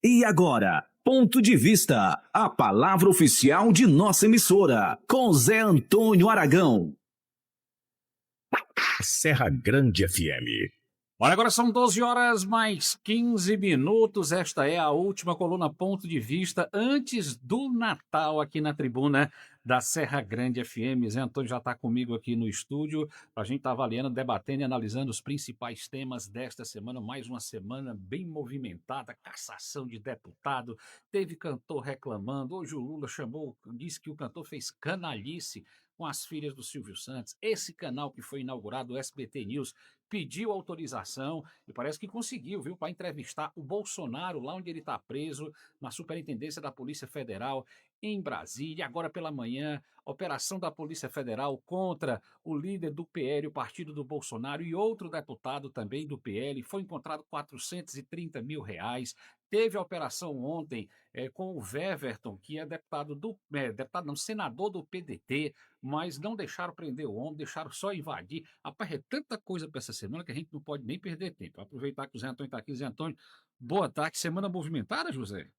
E agora, ponto de vista, a palavra oficial de nossa emissora, com Zé Antônio Aragão. Serra Grande FM. Olha, agora são 12 horas mais 15 minutos. Esta é a última coluna Ponto de Vista antes do Natal aqui na tribuna da Serra Grande FM. Zé Antônio já está comigo aqui no estúdio. A gente está avaliando, debatendo e analisando os principais temas desta semana. Mais uma semana bem movimentada, cassação de deputado, teve cantor reclamando. Hoje o Lula disse que o cantor fez canalice com as filhas do Silvio Santos. Esse canal que foi inaugurado, o SBT News, pediu autorização e parece que conseguiu, viu, para entrevistar o Bolsonaro lá onde ele está preso, na Superintendência da Polícia Federal em Brasília. Agora pela manhã, operação da Polícia Federal contra o líder do PL, o partido do Bolsonaro, e outro deputado também do PL. Foi encontrado R$ 430 mil. Teve a operação ontem com o Weverton, que é deputado não, senador do PDT, mas não deixaram prender o homem, deixaram só invadir. Rapaz, é tanta coisa para essa semana que a gente não pode nem perder tempo. Aproveitar que o Zé Antônio está aqui. Zé Antônio, boa tarde. Semana movimentada, José?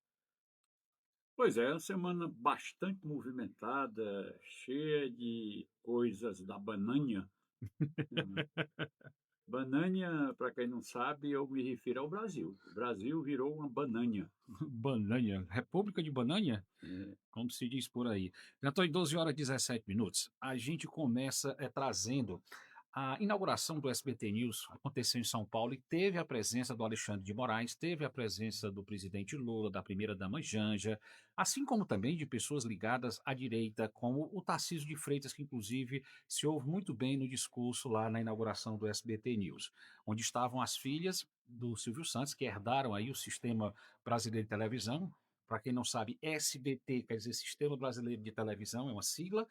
Pois é, uma semana bastante movimentada, cheia de coisas da banânia. Banânia, para quem não sabe, eu me refiro ao Brasil. O Brasil virou uma banânia. Banânia, República de Banânia? É, Como se diz por aí. Já estou em 12 horas e 17 minutos. A gente começa trazendo a inauguração do SBT News. Aconteceu em São Paulo e teve a presença do Alexandre de Moraes, teve a presença do presidente Lula, da primeira-dama Janja, assim como também de pessoas ligadas à direita, como o Tarcísio de Freitas, que inclusive se ouve muito bem no discurso lá na inauguração do SBT News, onde estavam as filhas do Silvio Santos, que herdaram aí o sistema brasileiro de televisão. Para quem não sabe, SBT quer dizer Sistema Brasileiro de Televisão, é uma sigla,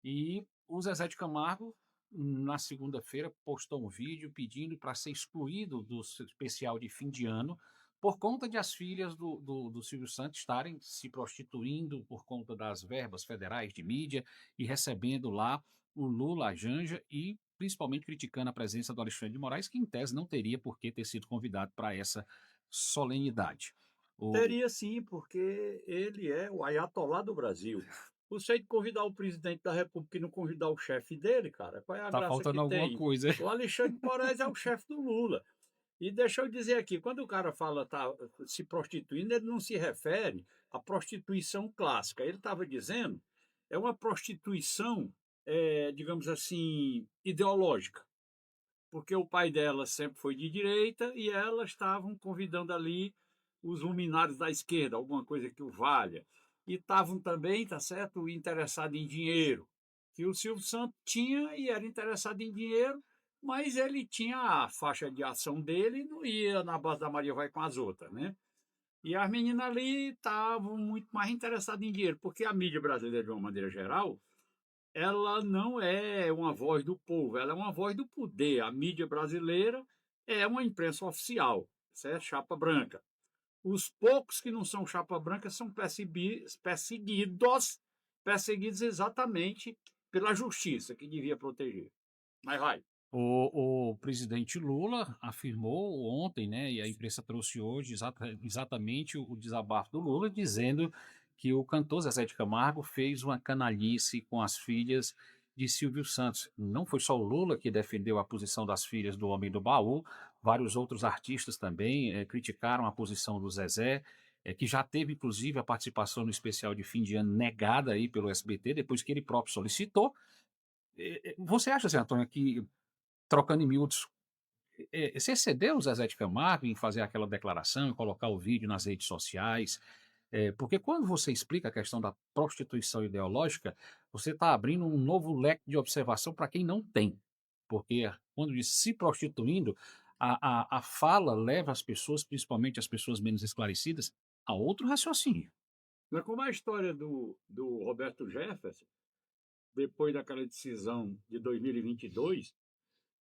e o Zezé de Camargo, na segunda-feira, postou um vídeo pedindo para ser excluído do especial de fim de ano, por conta de as filhas do Silvio Santos estarem se prostituindo por conta das verbas federais de mídia e recebendo lá o Lula, a Janja, e principalmente criticando a presença do Alexandre de Moraes, que em tese não teria por que ter sido convidado para essa solenidade. Teria sim, porque ele é o ayatolá do Brasil. Você de convidar o presidente da República e não convidar o chefe dele, cara, qual é a Tá graça faltando que alguma tem? coisa. O Alexandre de Moraes é o chefe do Lula. E deixa eu dizer aqui, quando o cara fala tá se prostituindo, ele não se refere à prostituição clássica. Ele estava dizendo é uma prostituição, digamos assim, ideológica, porque o pai dela sempre foi de direita e elas estavam convidando ali os luminares da esquerda, alguma coisa que o valha. E estavam também, tá certo, interessados em dinheiro, que o Silvio Santos tinha e era interessado em dinheiro, mas ele tinha a faixa de ação dele e não ia na base da Maria vai com as outras, né? E as meninas ali estavam muito mais interessadas em dinheiro, porque a mídia brasileira, de uma maneira geral, ela não é uma voz do povo, ela é uma voz do poder. A mídia brasileira é uma imprensa oficial, certo? Chapa branca. Os poucos que não são chapa branca são perseguidos exatamente pela justiça, que devia proteger. Mas vai. O presidente Lula afirmou ontem, né, e a imprensa trouxe hoje exatamente o desabafo do Lula, dizendo que o cantor Zezé de Camargo fez uma canalice com as filhas de Silvio Santos. Não foi só o Lula que defendeu a posição das filhas do Homem do Baú, vários outros artistas também criticaram a posição do Zezé, que já teve inclusive a participação no especial de fim de ano negada aí pelo SBT, depois que ele próprio solicitou. Você acha, Zé Antônio, que trocando em miúdos, você excedeu o Zezé de Camargo em fazer aquela declaração, em colocar o vídeo nas redes sociais? Porque quando você explica a questão da prostituição ideológica, você está abrindo um novo leque de observação para quem não tem. Porque quando diz se prostituindo, a fala leva as pessoas, principalmente as pessoas menos esclarecidas, a outro raciocínio. Mas como a história do Roberto Jefferson, depois daquela decisão de 2022,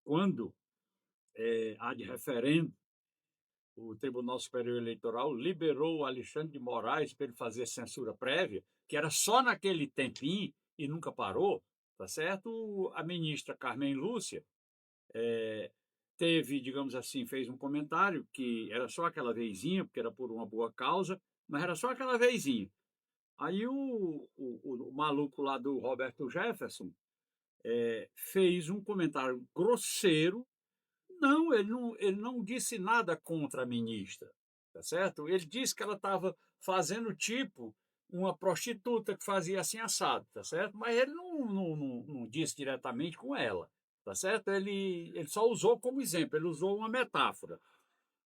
quando há de referendo, o Tribunal Superior Eleitoral liberou o Alexandre de Moraes para ele fazer censura prévia, que era só naquele tempinho e nunca parou, tá certo? A ministra Carmen Lúcia teve, digamos assim, fez um comentário que era só aquela vezinha, porque era por uma boa causa, mas era só aquela vezinha. Aí o maluco lá do Roberto Jefferson fez um comentário grosseiro. Não, ele não disse nada contra a ministra, tá certo? Ele disse que ela estava fazendo tipo uma prostituta que fazia assim assado, tá certo? Mas ele não disse diretamente com ela, tá certo? Ele só usou como exemplo, ele usou uma metáfora.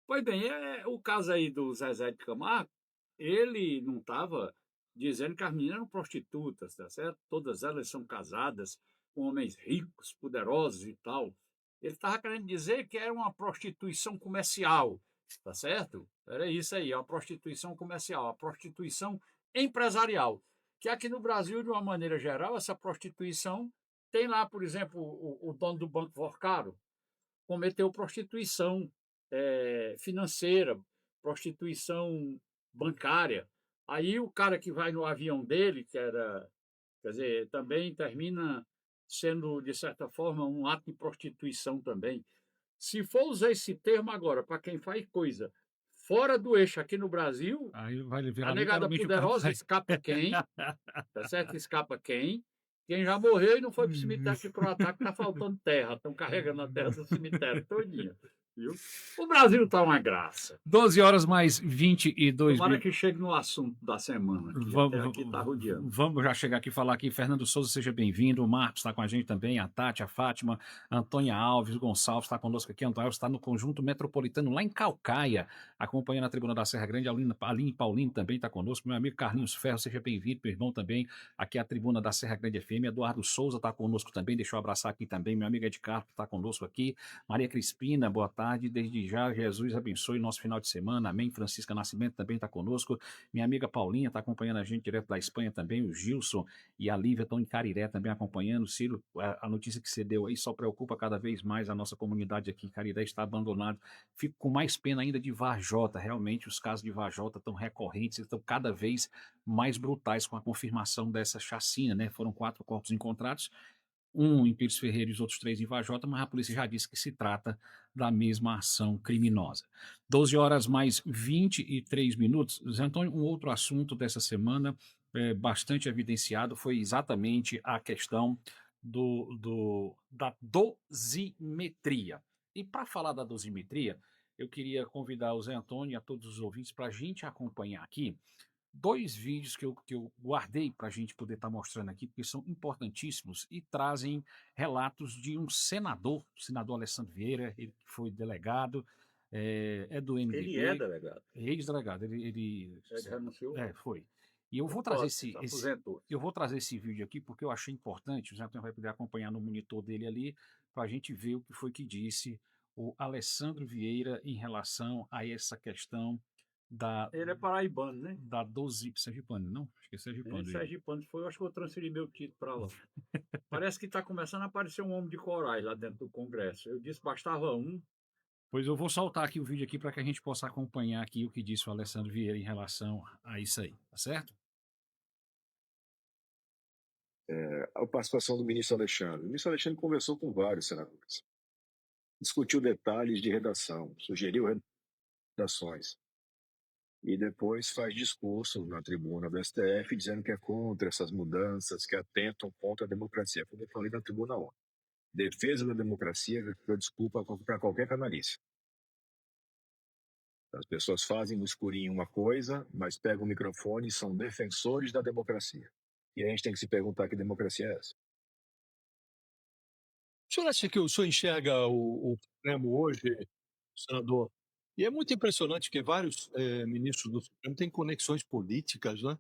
Pois bem, o caso aí do Zezé de Camargo, ele não estava dizendo que as meninas eram prostitutas, tá certo? Todas elas são casadas com homens ricos, poderosos e tal. Ele estava querendo dizer que era uma prostituição comercial, tá certo? Era isso aí, a prostituição comercial, a prostituição empresarial. Que aqui no Brasil, de uma maneira geral, essa prostituição tem lá, por exemplo, o dono do Banco Forcaro, cometeu prostituição financeira, prostituição bancária. Aí o cara que vai no avião dele, que era, quer dizer, também termina sendo, de certa forma, um ato de prostituição também. Se for usar esse termo agora para quem faz coisa fora do eixo aqui no Brasil, Aí vai a virar negada literalmente o carro. poderosa escapa quem? Tá certo? Escapa quem? Quem já morreu e não foi para o cemitério que croatá, que está faltando terra. Estão carregando a terra do cemitério todinha. Viu? O Brasil está uma graça. 12 horas mais 22 Tomara minutos. que chegue no assunto da semana. Aqui. Até aqui está rodeando. Vamos já chegar aqui e falar aqui. Fernando Souza, seja bem-vindo. O Marcos está com a gente também. A Tati, a Fátima, a Antônia Alves, o Gonçalves está conosco aqui. Antônio Alves está no Conjunto Metropolitano, lá em Calcaia, acompanhando a Tribuna da Serra Grande. A Aline Paulino também está conosco. Meu amigo Carlinhos Ferro, seja bem-vindo. Meu irmão também, aqui é a Tribuna da Serra Grande FM. Eduardo Souza está conosco também. Deixa eu abraçar aqui também. Meu amigo Ed Carpo está conosco aqui. Maria Crispina, boa tarde. Desde já, Jesus abençoe o nosso final de semana. Amém. Francisca Nascimento também está conosco. Minha amiga Paulinha está acompanhando a gente direto da Espanha também. O Gilson e a Lívia estão em Cariré também acompanhando. Ciro, a notícia que você deu aí só preocupa cada vez mais a nossa comunidade aqui. Cariré está abandonado. Fico com mais pena ainda de Varjota. Realmente, os casos de Varjota estão recorrentes, estão cada vez mais brutais com a confirmação dessa chacina, né? Foram 4 corpos encontrados, um em Pires Ferreira e os outros 3 em Vajota, mas a polícia já disse que se trata da mesma ação criminosa. 12 horas mais 23 minutos. Zé Antônio, um outro assunto dessa semana, bastante evidenciado, foi exatamente a questão da dosimetria. E para falar da dosimetria, eu queria convidar o Zé Antônio e a todos os ouvintes para a gente acompanhar aqui 2 vídeos que eu guardei para a gente poder estar mostrando aqui, porque são importantíssimos e trazem relatos de um senador, o senador Alessandro Vieira, ele que foi delegado, do MDB. Ele é delegado. Ex-delegado, Ele renunciou? Foi. E eu vou trazer eu vou trazer esse vídeo aqui porque eu achei importante, o Zé Antônio vai poder acompanhar no monitor dele ali, para a gente ver o que foi que disse o Alessandro Vieira em relação a essa questão Ele é paraibano, né? da 12 sergipano, não? Acho que é sergipano. Ele é sergipano, foi, eu acho que eu vou transferir meu título para lá. Parece que está começando a aparecer um homem de corais lá dentro do Congresso. Eu disse bastava um. Pois eu vou soltar aqui o vídeo aqui para que a gente possa acompanhar aqui o que disse o Alessandro Vieira em relação a isso aí, tá certo? A participação do ministro Alexandre. O ministro Alexandre conversou com vários senadores, discutiu detalhes de redação, sugeriu redações, e depois faz discurso na tribuna do STF dizendo que é contra essas mudanças, que atentam contra a democracia. Como eu falei na tribuna ontem. Defesa da democracia é desculpa para qualquer canalice. As pessoas fazem no escurinho uma coisa, mas pegam o microfone e são defensores da democracia. E a gente tem que se perguntar que democracia é essa. O senhor acha que o senhor enxerga o Supremo hoje, senador? E é muito impressionante que vários ministros do Supremo têm conexões políticas, né?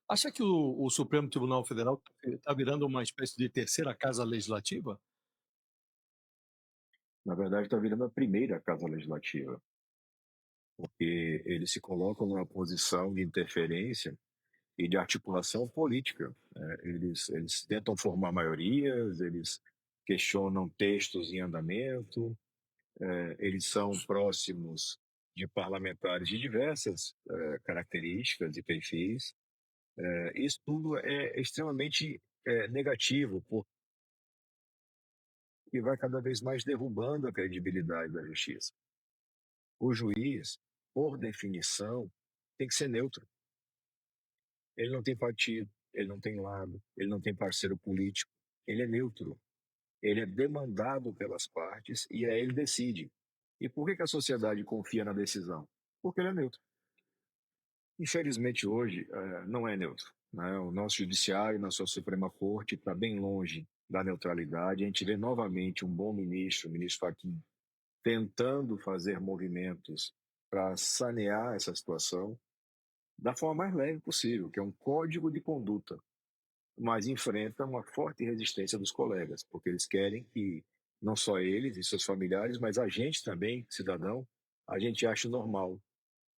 Acha que o Supremo Tribunal Federal está virando uma espécie de terceira casa legislativa? Na verdade, está virando a primeira casa legislativa, porque eles se colocam numa posição de interferência e de articulação política. Eles tentam formar maiorias, eles questionam textos em andamento, eles são próximos de parlamentares de diversas características e perfis. Isso tudo é extremamente negativo, e vai cada vez mais derrubando a credibilidade da justiça. O juiz, por definição, tem que ser neutro. Ele não tem partido, ele não tem lado, ele não tem parceiro político, ele é neutro. Ele é demandado pelas partes e aí ele decide. E por que a sociedade confia na decisão? Porque ele é neutro. Infelizmente, hoje, não é neutro, né? O nosso judiciário, na sua Suprema Corte, está bem longe da neutralidade. A gente vê novamente um bom ministro, o ministro Fachin, tentando fazer movimentos para sanear essa situação da forma mais leve possível, que é um código de conduta, mas enfrenta uma forte resistência dos colegas, porque eles querem que não só eles e seus familiares, mas a gente também, cidadão, a gente acha normal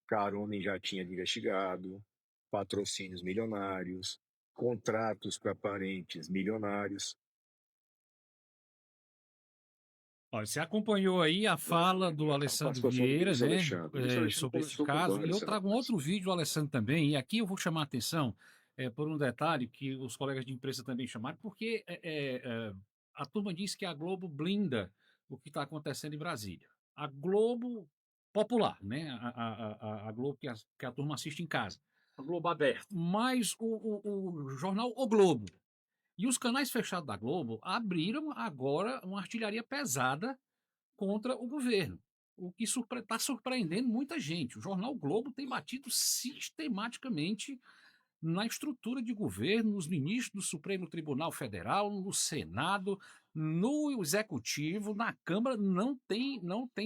carona em jatinho de investigado, patrocínios milionários, contratos para parentes milionários. Olha, você acompanhou aí a fala do A Alessandro participação do Vieira, ministro né, Alexandre. O ministro Alexandre sobre esse conversou com caso, e vários eu trago um senadores. outro vídeo do Alessandro também, e aqui eu vou chamar a atenção por um detalhe que os colegas de imprensa também chamaram, porque a turma diz que a Globo blinda o que está acontecendo em Brasília. A Globo popular, né, a Globo que a turma assiste em casa. A Globo aberta. Mas o jornal O Globo e os canais fechados da Globo abriram agora uma artilharia pesada contra o governo, o que está surpreendendo muita gente. O jornal o Globo tem batido sistematicamente na estrutura de governo, nos ministros do Supremo Tribunal Federal, no Senado, no Executivo, na Câmara, não tem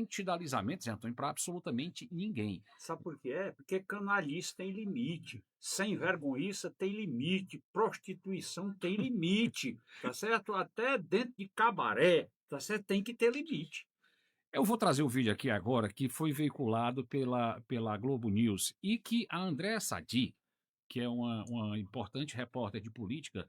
tido alisamento, Zé Antônio, para absolutamente ninguém. Sabe por quê? Porque canalice tem limite, sem vergonhiça tem limite, prostituição tem limite, tá certo? Até dentro de cabaré, tá certo? Tem que ter limite. Eu vou trazer o vídeo aqui agora que foi veiculado pela Globo News e que a Andréa Sadi, que é uma importante repórter de política,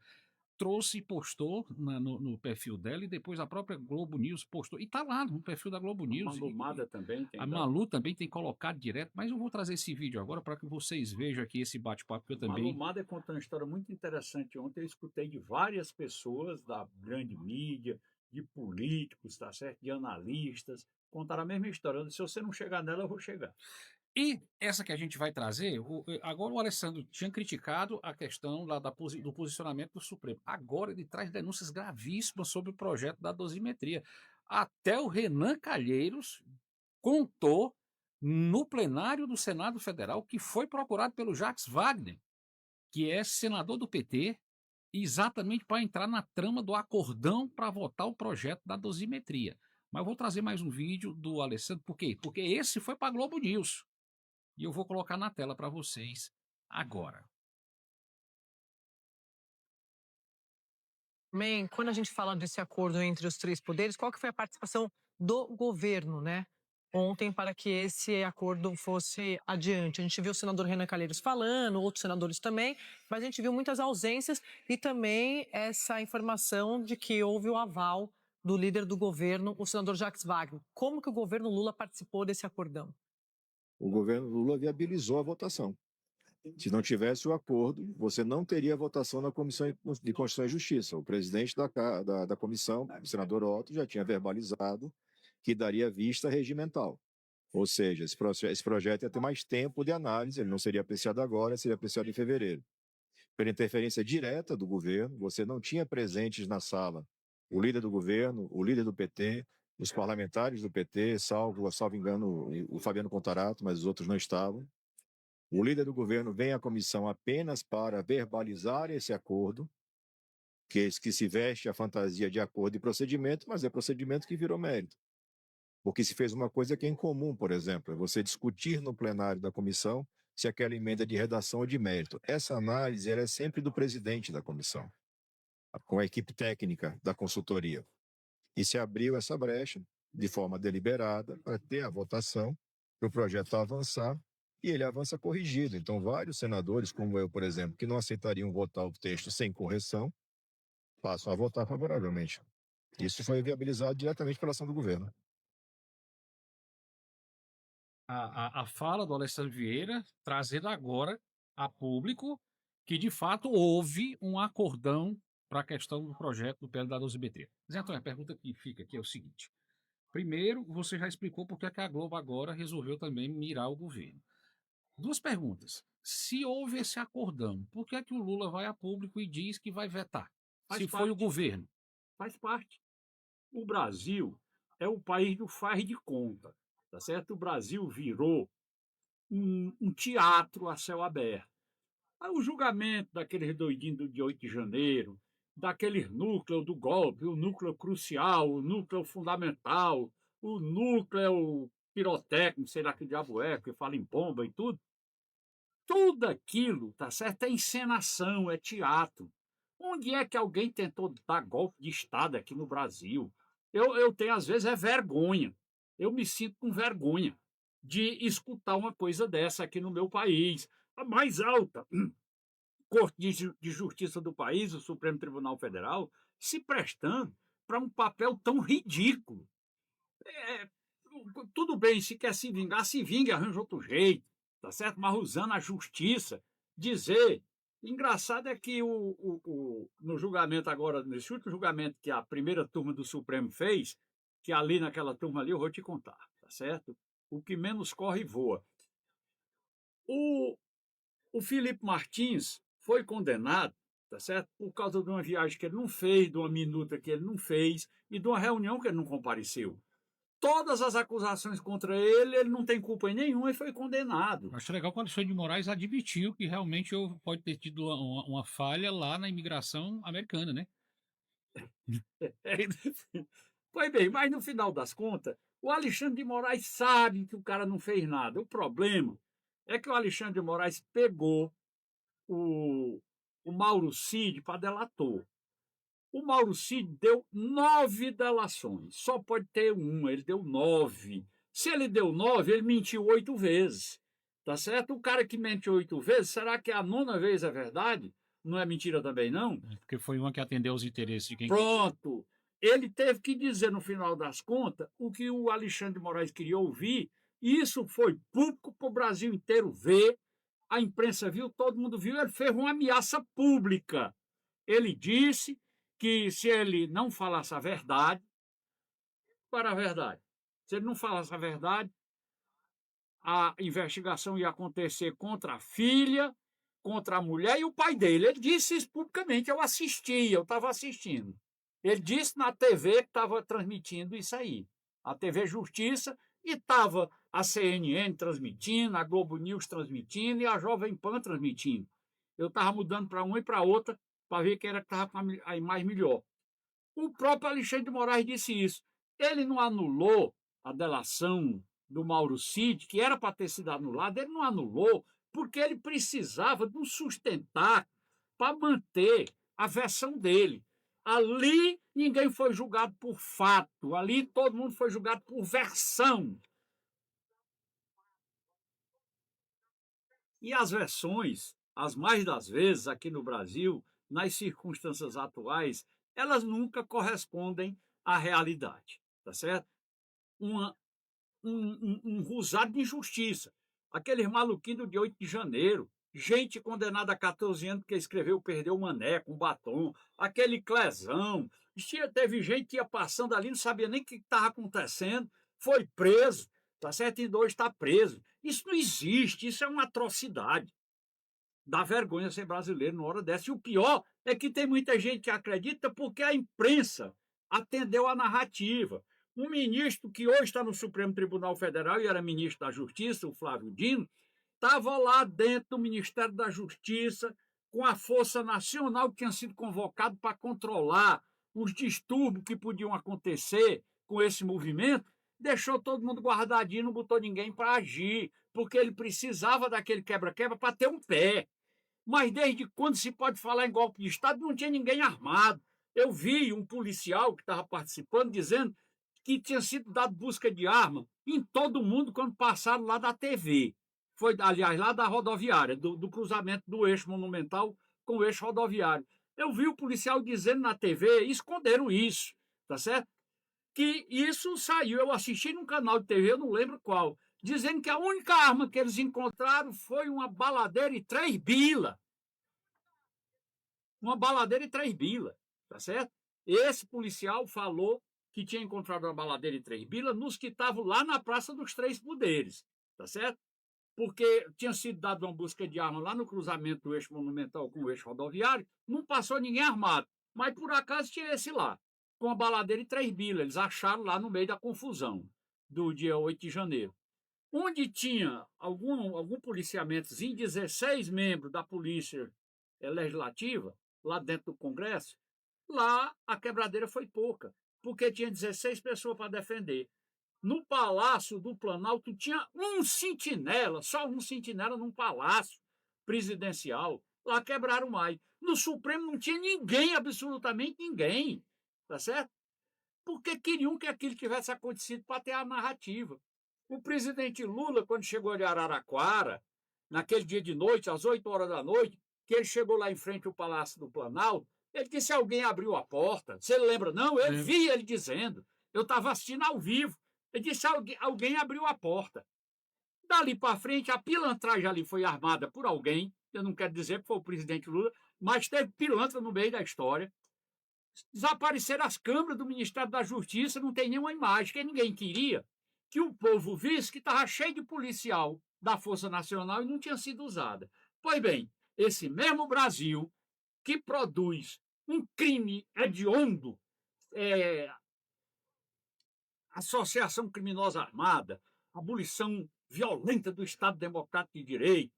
trouxe e postou no perfil dela, e depois a própria Globo News postou. E está lá no perfil da Globo A News. Malumada também tem A dado. Malu também tem colocado direto, mas eu vou trazer esse vídeo agora para que vocês vejam aqui esse bate-papo que eu também. Malumada contou uma história muito interessante ontem. Eu escutei de várias pessoas da grande mídia, de políticos, tá certo? De analistas, contaram a mesma história. Eu disse, se você não chegar nela, eu vou chegar. E essa que a gente vai trazer, agora o Alessandro tinha criticado a questão do posicionamento do Supremo. Agora ele traz denúncias gravíssimas sobre o projeto da dosimetria. Até o Renan Calheiros contou no plenário do Senado Federal que foi procurado pelo Jacques Wagner, que é senador do PT, exatamente para entrar na trama do acordão para votar o projeto da dosimetria. Mas eu vou trazer mais um vídeo do Alessandro, por quê? Porque esse foi para a Globo News. E eu vou colocar na tela para vocês agora. Também, quando a gente fala desse acordo entre os três poderes, qual que foi a participação do governo, né? Ontem, para que esse acordo fosse adiante. A gente viu o senador Renan Calheiros falando, outros senadores também, mas a gente viu muitas ausências e também essa informação de que houve o aval do líder do governo, o senador Jacques Wagner. Como que o governo Lula participou desse acordão? O governo Lula viabilizou a votação. Se não tivesse o acordo, você não teria votação na Comissão de Constituição e Justiça. O presidente da comissão, o senador Otto, já tinha verbalizado que daria vista regimental. Ou seja, esse projeto ia ter mais tempo de análise, ele não seria apreciado agora, seria apreciado em fevereiro. Pela interferência direta do governo, você não tinha presentes na sala o líder do governo, o líder do PT, os parlamentares do PT, salvo engano, o Fabiano Contarato, mas os outros não estavam. O líder do governo vem à comissão apenas para verbalizar esse acordo, que se veste a fantasia de acordo e procedimento, mas é procedimento que virou mérito. Porque se fez uma coisa que é incomum, por exemplo, é você discutir no plenário da comissão se aquela emenda de redação é de mérito. Essa análise é sempre do presidente da comissão, com a equipe técnica da consultoria. E se abriu essa brecha de forma deliberada para ter a votação, para o projeto avançar, e ele avança corrigido. Então, vários senadores, como eu, por exemplo, que não aceitariam votar o texto sem correção, passam a votar favoravelmente. Isso foi viabilizado diretamente pela ação do governo. A fala do Alessandro Vieira trazendo agora a público que, de fato, houve um acordão para a questão do projeto do PL da 12BT. Zé Antônio, a pergunta que fica aqui é o seguinte. Primeiro, você já explicou por que a Globo agora resolveu também mirar o governo. Duas perguntas. Se houve esse acordão, por que é que o Lula vai a público e diz que vai vetar? Faz Se foi o parte. governo. Faz parte. O Brasil é o país do faz de conta, tá certo? O Brasil virou um teatro a céu aberto. Aí o julgamento daqueles doidinhos do dia 8 de janeiro, daqueles núcleos do golpe, o núcleo crucial, o núcleo fundamental, o núcleo pirotécnico, sei lá que diabo é, que fala em bomba e tudo aquilo, tá certo? É encenação, é teatro. Onde é que alguém tentou dar golpe de Estado aqui no Brasil? Eu tenho, às vezes, vergonha. Eu me sinto com vergonha de escutar uma coisa dessa aqui no meu país. A mais alta Corte de Justiça do país, o Supremo Tribunal Federal, se prestando para um papel tão ridículo. É, tudo bem, se quer se vingar, se vingue, arranja outro jeito, tá certo? Mas usando a justiça, dizer. Engraçado é que no julgamento agora, nesse último julgamento que a primeira turma do Supremo fez, que ali naquela turma ali eu vou te contar, tá certo? O que menos corre voa. O Felipe Martins foi condenado, tá certo? Por causa de uma viagem que ele não fez, de uma minuta que ele não fez e de uma reunião que ele não compareceu. Todas as acusações contra ele, ele não tem culpa em nenhuma e foi condenado. Acho legal que o Alexandre de Moraes admitiu que realmente pode ter tido uma falha lá na imigração americana, né? Pois bem, mas no final das contas, o Alexandre de Moraes sabe que o cara não fez nada. O problema é que o Alexandre de Moraes pegou o Mauro Cid para delator. O Mauro Cid deu 9 delações. Só pode ter uma, ele deu 9. Se ele deu 9, ele mentiu 8 vezes. Tá certo? O cara que mente 8 vezes, será que a 9ª vez é verdade? Não é mentira também, não? Porque foi uma que atendeu os interesses de quem... Pronto. Ele teve que dizer, no final das contas, o que o Alexandre de Moraes queria ouvir. E isso foi público para o Brasil inteiro ver. A imprensa viu, todo mundo viu. Ele fez uma ameaça pública. Ele disse que se ele não falasse a verdade, qual era a verdade? Se ele não falasse a verdade, a investigação ia acontecer contra a filha, contra a mulher e o pai dele. Ele disse isso publicamente, eu estava assistindo. Ele disse na TV que estava transmitindo isso aí, a TV Justiça, e estava a CNN transmitindo, a Globo News transmitindo e a Jovem Pan transmitindo. Eu estava mudando para uma e para outra para ver quem era que estava com a imagem melhor. O próprio Alexandre de Moraes disse isso. Ele não anulou a delação do Mauro Cid, que era para ter sido anulada, ele não anulou porque ele precisava de um sustentar para manter a versão dele. Ali ninguém foi julgado por fato, ali todo mundo foi julgado por versão. E as versões, as mais das vezes aqui no Brasil, nas circunstâncias atuais, elas nunca correspondem à realidade, tá certo? Um rosado de injustiça. Aqueles maluquinhos do dia 8 de janeiro, gente condenada a 14 anos porque escreveu Perdeu o Mané com batom, aquele Clezão. Teve gente que ia passando ali, não sabia nem o que estava acontecendo, foi preso, tá certo? E 2 está preso. Isso não existe, isso é uma atrocidade. Dá vergonha ser brasileiro numa hora dessa. E o pior é que tem muita gente que acredita porque a imprensa atendeu a narrativa. Um ministro que hoje está no Supremo Tribunal Federal e era ministro da Justiça, o Flávio Dino, estava lá dentro do Ministério da Justiça com a Força Nacional que tinha sido convocado para controlar os distúrbios que podiam acontecer com esse movimento, deixou todo mundo guardadinho, não botou ninguém para agir, porque ele precisava daquele quebra-quebra para ter um pé. Mas desde quando se pode falar em golpe de Estado, não tinha ninguém armado. Eu vi um policial que estava participando dizendo que tinha sido dado busca de arma em todo mundo quando passaram lá da TV. Foi, aliás, lá da rodoviária, do cruzamento do eixo monumental com o eixo rodoviário. Eu vi o policial dizendo na TV, esconderam isso, tá certo? Que isso saiu, eu assisti num canal de TV, eu não lembro qual, dizendo que a única arma que eles encontraram foi uma baladeira e 3 bila. Uma baladeira e 3 bila. tá certo? Esse policial falou que tinha encontrado uma baladeira em Três Bila nos que estavam lá na Praça dos Três Poderes, tá certo? Porque tinha sido dada uma busca de arma lá no cruzamento do eixo monumental com o eixo rodoviário, não passou ninguém armado, mas por acaso tinha esse lá, com a baladeira em Três Bila, eles acharam lá no meio da confusão do dia 8 de janeiro. Onde tinha algum policiamentozinho, 16 membros da polícia legislativa, lá dentro do Congresso, lá a quebradeira foi pouca, porque tinha 16 pessoas para defender. No Palácio do Planalto tinha um sentinela, só um sentinela num palácio presidencial. Lá quebraram mais. No Supremo não tinha ninguém, absolutamente ninguém, tá certo? Porque queriam que aquilo tivesse acontecido para ter a narrativa. O presidente Lula, quando chegou de Araraquara, naquele dia de noite, às 8 horas da noite, que ele chegou lá em frente ao Palácio do Planalto, ele disse: alguém abriu a porta. Você lembra? Não, eu vi ele dizendo. Eu estava assistindo ao vivo. Ele disse: alguém abriu a porta. Dali para frente, a pilantragem ali foi armada por alguém. Eu não quero dizer que foi o presidente Lula, mas teve pilantra no meio da história. Desapareceram as câmeras do Ministério da Justiça, não tem nenhuma imagem, que ninguém queria que o povo visse que estava cheio de policial da Força Nacional e não tinha sido usada. Pois bem, esse mesmo Brasil que produz um crime hediondo, associação criminosa armada, abolição violenta do Estado Democrático de Direito,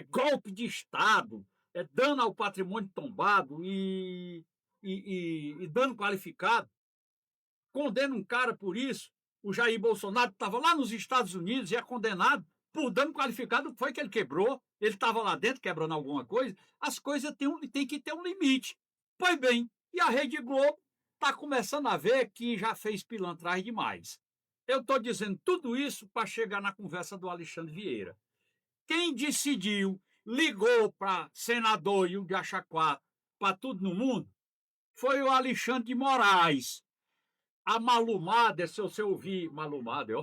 golpe de Estado, dano ao patrimônio tombado e dano qualificado, condena um cara por isso. O Jair Bolsonaro estava lá nos Estados Unidos e é condenado por dano qualificado. Foi que ele quebrou, ele estava lá dentro quebrando alguma coisa. As coisas têm que ter um limite. Pois bem, e a Rede Globo está começando a ver que já fez pilantragem demais. Eu estou dizendo tudo isso para chegar na conversa do Alexandre Vieira. Quem decidiu, ligou para senador e o de Achaquá, para tudo no mundo, foi o Alexandre de Moraes. A Malumada, se você ouvir Malumada,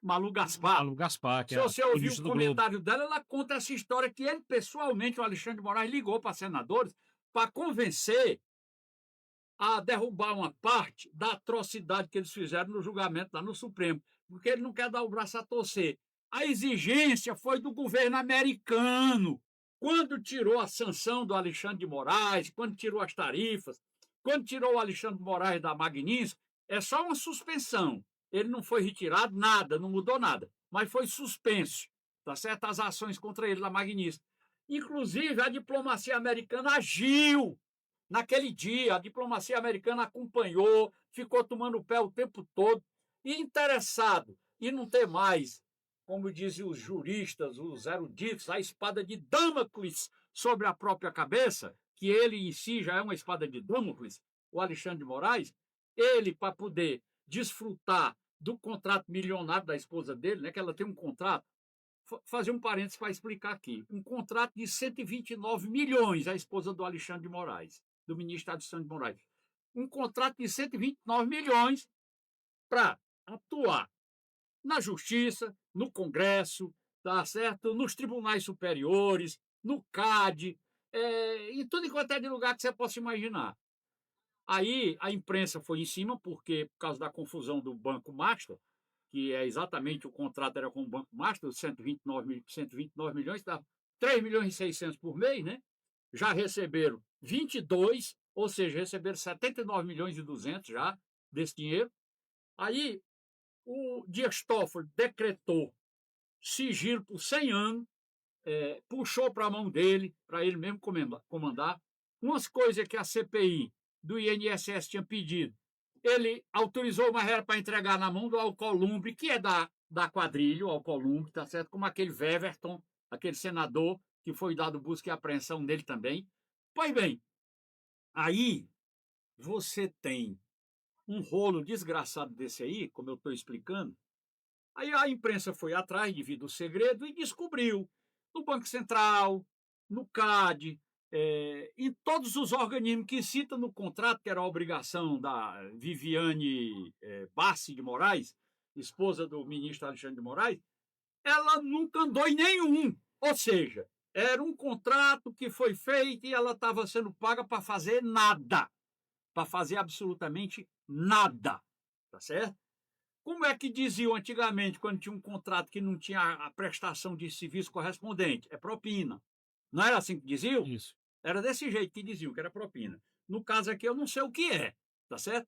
Malu Gaspar. Malu Gaspar, que se você ouvir o comentário Globo dela, ela conta essa história que ele, pessoalmente, o Alexandre de Moraes, ligou para senadores para convencer a derrubar uma parte da atrocidade que eles fizeram no julgamento lá no Supremo, porque ele não quer dar o braço a torcer. A exigência foi do governo americano, quando tirou a sanção do Alexandre de Moraes, quando tirou as tarifas, quando tirou o Alexandre de Moraes da Magnífica. É só uma suspensão. Ele não foi retirado, nada, não mudou nada, mas foi suspenso, tá certo? As ações contra ele da Magnífica. Inclusive, a diplomacia americana agiu naquele dia. A diplomacia americana acompanhou, ficou tomando o pé o tempo todo, e interessado em não ter mais, como dizem os juristas, os eruditos, a espada de Damocles sobre a própria cabeça, que ele em si já é uma espada de Damocles, o Alexandre de Moraes. Ele, para poder desfrutar do contrato milionário da esposa dele, né, que ela tem um contrato, fazer um parênteses para explicar aqui, um contrato de 129 milhões, a esposa do Alexandre de Moraes, do ministro Alexandre de Moraes. Um contrato de 129 milhões para atuar na Justiça, no Congresso, tá certo? Nos tribunais superiores, no CAD, em tudo enquanto é de lugar que você possa imaginar. Aí a imprensa foi em cima, porque por causa da confusão do Banco Master, que é exatamente o contrato era com o Banco Master, 129 milhões, dá 3 milhões e 600 por mês, né? Já receberam 22, ou seja, receberam 79 milhões e 200 já desse dinheiro. Aí o Dias Toffoli decretou sigilo por 100 anos, puxou para a mão dele, para ele mesmo comandar. Umas coisas que a CPI do INSS tinha pedido, ele autorizou, mas era para entregar na mão do Alcolumbre, que é da quadrilha, o Alcolumbre, tá certo? Como aquele Weverton, aquele senador que foi dado busca e apreensão dele também. Pois bem, aí você tem um rolo desgraçado desse aí, como eu estou explicando. Aí a imprensa foi atrás devido ao segredo e descobriu no Banco Central, no CAD, em todos os organismos que cita no contrato, que era a obrigação da Viviane Bassi de Moraes, esposa do ministro Alexandre de Moraes, ela nunca andou em nenhum. Ou seja, era um contrato que foi feito e ela estava sendo paga para fazer nada. para fazer absolutamente nada, tá certo? Como é que diziam antigamente, quando tinha um contrato que não tinha a prestação de serviço correspondente? É propina. Não era assim que diziam? Isso. Era desse jeito que diziam, que era propina. No caso aqui, eu não sei o que é, tá certo?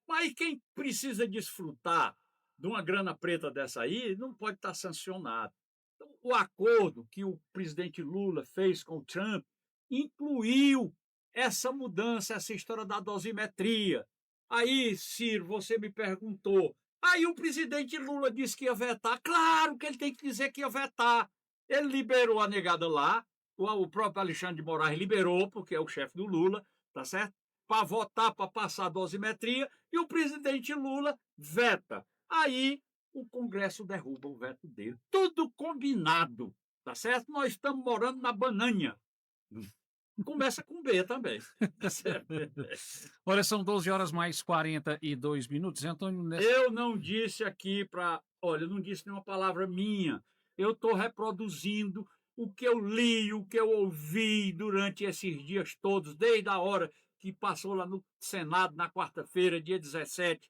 Mas quem precisa desfrutar de uma grana preta dessa aí não pode estar sancionado. Então, o acordo que o presidente Lula fez com o Trump incluiu essa mudança, essa história da dosimetria. Aí, Ciro, você me perguntou. Aí o presidente Lula disse que ia vetar. Claro que ele tem que dizer que ia vetar. Ele liberou a negada lá, o próprio Alexandre de Moraes liberou, porque é o chefe do Lula, tá certo? Para votar, para passar a dosimetria, e o presidente Lula veta. Aí o Congresso derruba o veto dele. Tudo combinado, tá certo? Nós estamos morando na bananha. Começa com B também. Tá certo? Olha, são 12 horas mais 42 minutos. Antônio, nessa... Eu não disse aqui para. Olha, eu não disse nenhuma palavra minha. Eu estou reproduzindo o que eu li, o que eu ouvi durante esses dias todos, desde a hora que passou lá no Senado, na quarta-feira, dia 17,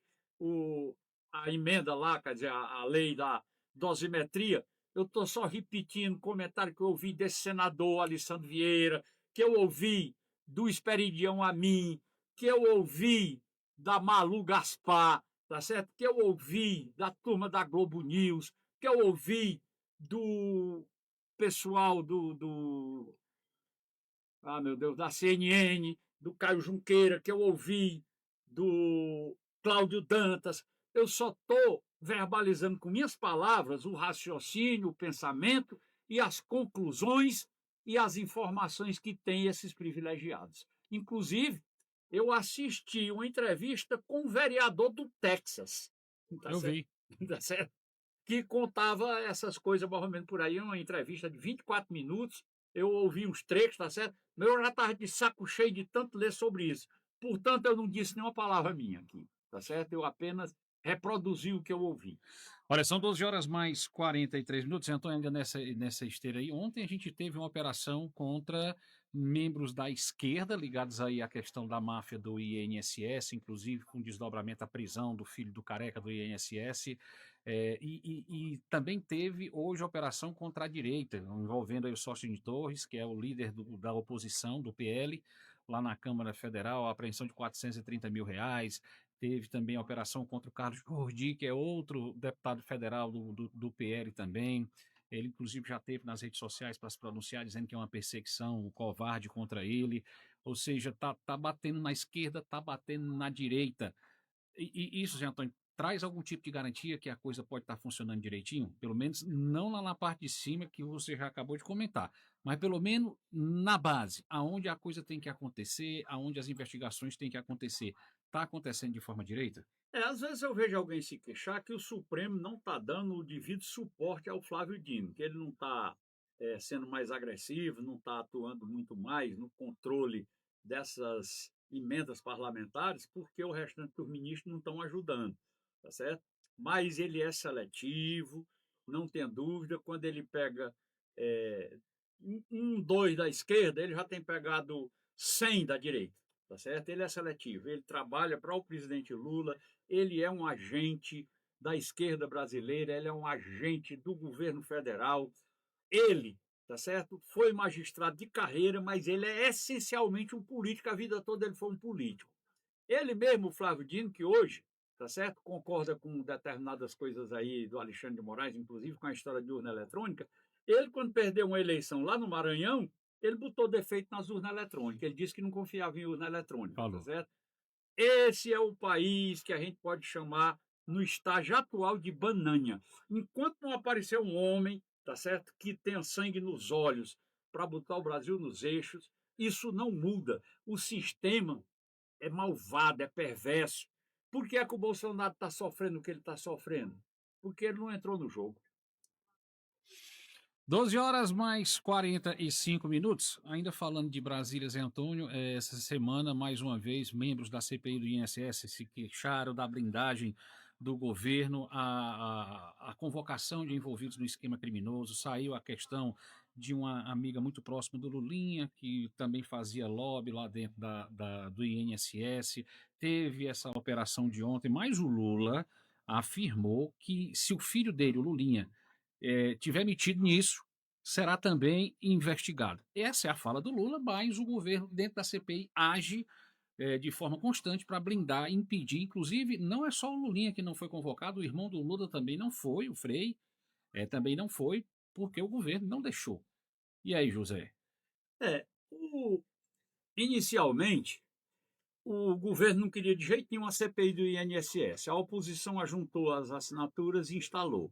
a emenda lá, quer dizer, a lei da dosimetria. Eu estou só repetindo o comentário que eu ouvi desse senador Alessandro Vieira, que eu ouvi do Esperidião Amin, que eu ouvi da Malu Gaspar, tá certo? Que eu ouvi da turma da Globo News, que eu ouvi do pessoal meu Deus, da CNN, do Caio Junqueira, que eu ouvi do Cláudio Dantas. Eu só estou verbalizando com minhas palavras o raciocínio, o pensamento e as conclusões e as informações que têm esses privilegiados. Inclusive, eu assisti uma entrevista com o vereador do Texas. Tá eu certo? vi. Tá certo? Que contava essas coisas mais ou menos por aí, uma entrevista de 24 minutos. Eu ouvi uns trechos, tá certo? Mas eu já estava de saco cheio de tanto ler sobre isso. Portanto, eu não disse nenhuma palavra minha aqui, tá certo? Eu apenas reproduzi o que eu ouvi. Olha, são 12 horas mais 43 minutos. Antônio, ainda nessa esteira aí. Ontem a gente teve uma operação contra membros da esquerda ligados aí à questão da máfia do INSS, inclusive com desdobramento à prisão do filho do careca do INSS. E também teve hoje a operação contra a direita, envolvendo aí o Sócio de Torres, que é o líder da oposição, do PL, lá na Câmara Federal, a apreensão de R$ 430 mil. Teve também a operação contra o Carlos Jordi, que é outro deputado federal do PL também. Ele, inclusive, já teve nas redes sociais para se pronunciar, dizendo que é uma perseguição covarde contra ele. Ou seja, tá batendo na esquerda, tá batendo na direita. E isso, Zé Antônio, traz algum tipo de garantia que a coisa pode estar funcionando direitinho? Pelo menos não lá na parte de cima, que você já acabou de comentar, mas pelo menos na base, aonde a coisa tem que acontecer, aonde as investigações têm que acontecer. Está acontecendo de forma direita? Às vezes eu vejo alguém se queixar que o Supremo não está dando o devido suporte ao Flávio Dino, que ele não está sendo mais agressivo, não está atuando muito mais no controle dessas emendas parlamentares, porque o restante dos ministros não estão ajudando, tá certo? Mas ele é seletivo, não tem dúvida, quando ele pega dois da esquerda, ele já tem pegado 100 da direita, tá certo? Ele é seletivo, ele trabalha para o presidente Lula, ele é um agente da esquerda brasileira, ele é um agente do governo federal. Ele, tá certo? Foi magistrado de carreira, mas ele é essencialmente um político, a vida toda ele foi um político. Ele mesmo, o Flávio Dino, que hoje, tá certo? Concorda com determinadas coisas aí do Alexandre de Moraes, inclusive com a história de urna eletrônica. Ele, quando perdeu uma eleição lá no Maranhão, ele botou defeito nas urnas eletrônicas. Ele disse que não confiava em urna eletrônica, Falou. tá certo? Esse é o país que a gente pode chamar, no estágio atual, de bananha. Enquanto não aparecer um homem, tá certo, que tenha sangue nos olhos para botar o Brasil nos eixos, isso não muda. O sistema é malvado, é perverso. Por que é que o Bolsonaro está sofrendo o que ele está sofrendo? Porque ele não entrou no jogo. 12 horas mais 45 minutos. Ainda falando de Brasília, Zé Antônio, essa semana, mais uma vez, membros da CPI do INSS se queixaram da blindagem do governo, a convocação de envolvidos no esquema criminoso, saiu a questão de uma amiga muito próxima do Lulinha, que também fazia lobby lá dentro do INSS. Teve essa operação de ontem, mas o Lula afirmou que se o filho dele, o Lulinha, tiver metido nisso, será também investigado. Essa é a fala do Lula, mas o governo, dentro da CPI, age de forma constante para blindar, impedir. Inclusive, não é só o Lulinha que não foi convocado, o irmão do Lula também não foi, o Frei também não foi, porque o governo não deixou. E aí, José? É, inicialmente, o governo não queria de jeito nenhum a CPI do INSS. A oposição ajuntou as assinaturas e instalou.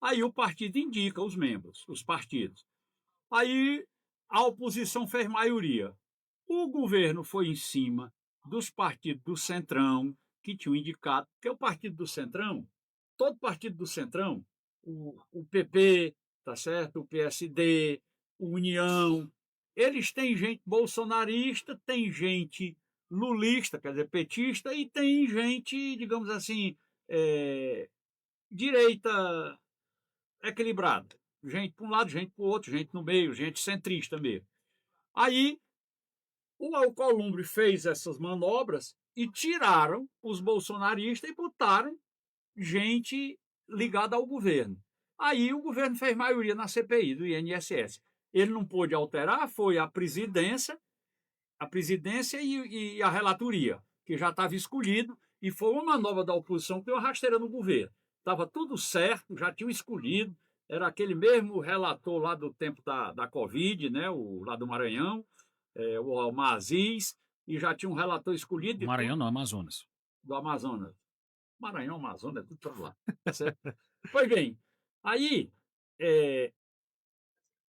Aí o partido indica os membros, os partidos. Aí a oposição fez maioria. O governo foi em cima dos partidos do Centrão, que tinham indicado, porque o partido do Centrão, todo partido do Centrão, o PP, tá certo? O PSD, o União, eles têm gente bolsonarista, tem gente lulista, quer dizer, petista, e tem gente, digamos assim, direita equilibrada. Gente para um lado, gente para o outro, gente no meio, gente centrista mesmo. Aí o Alcolumbre fez essas manobras e tiraram os bolsonaristas e botaram gente ligada ao governo. Aí o governo fez maioria na CPI do INSS. Ele não pôde alterar, foi a presidência e a relatoria, que já estava escolhido, e foi uma manobra da oposição que deu uma rasteira no governo. Estava tudo certo, já tinham escolhido, era aquele mesmo relator lá do tempo da Covid, né, lá do Maranhão, o Almaziz, e já tinha um relator escolhido. Maranhão não, Amazonas. Do Amazonas. Maranhão, Amazonas, é tudo para lá. Tá certo? Pois bem, aí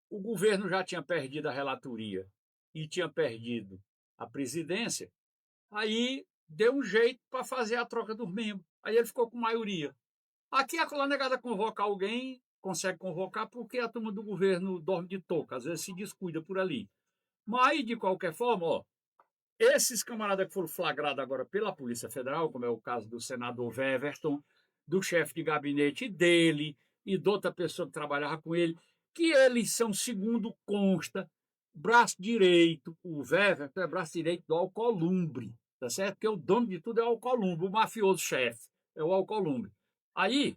o governo já tinha perdido a relatoria e tinha perdido a presidência, aí deu um jeito para fazer a troca dos membros. Aí ele ficou com maioria. Aqui a negada convoca alguém, consegue convocar porque a turma do governo dorme de touca, às vezes se descuida por ali. Mas, de qualquer forma, esses camaradas que foram flagrados agora pela Polícia Federal, como é o caso do senador Weverton, do chefe de gabinete dele e de outra pessoa que trabalhava com ele, que eles são, segundo consta, braço direito, o Weverton é braço direito do Alcolumbre, tá certo? Porque o dono de tudo é o Alcolumbre, o mafioso chefe, é o Alcolumbre. Aí,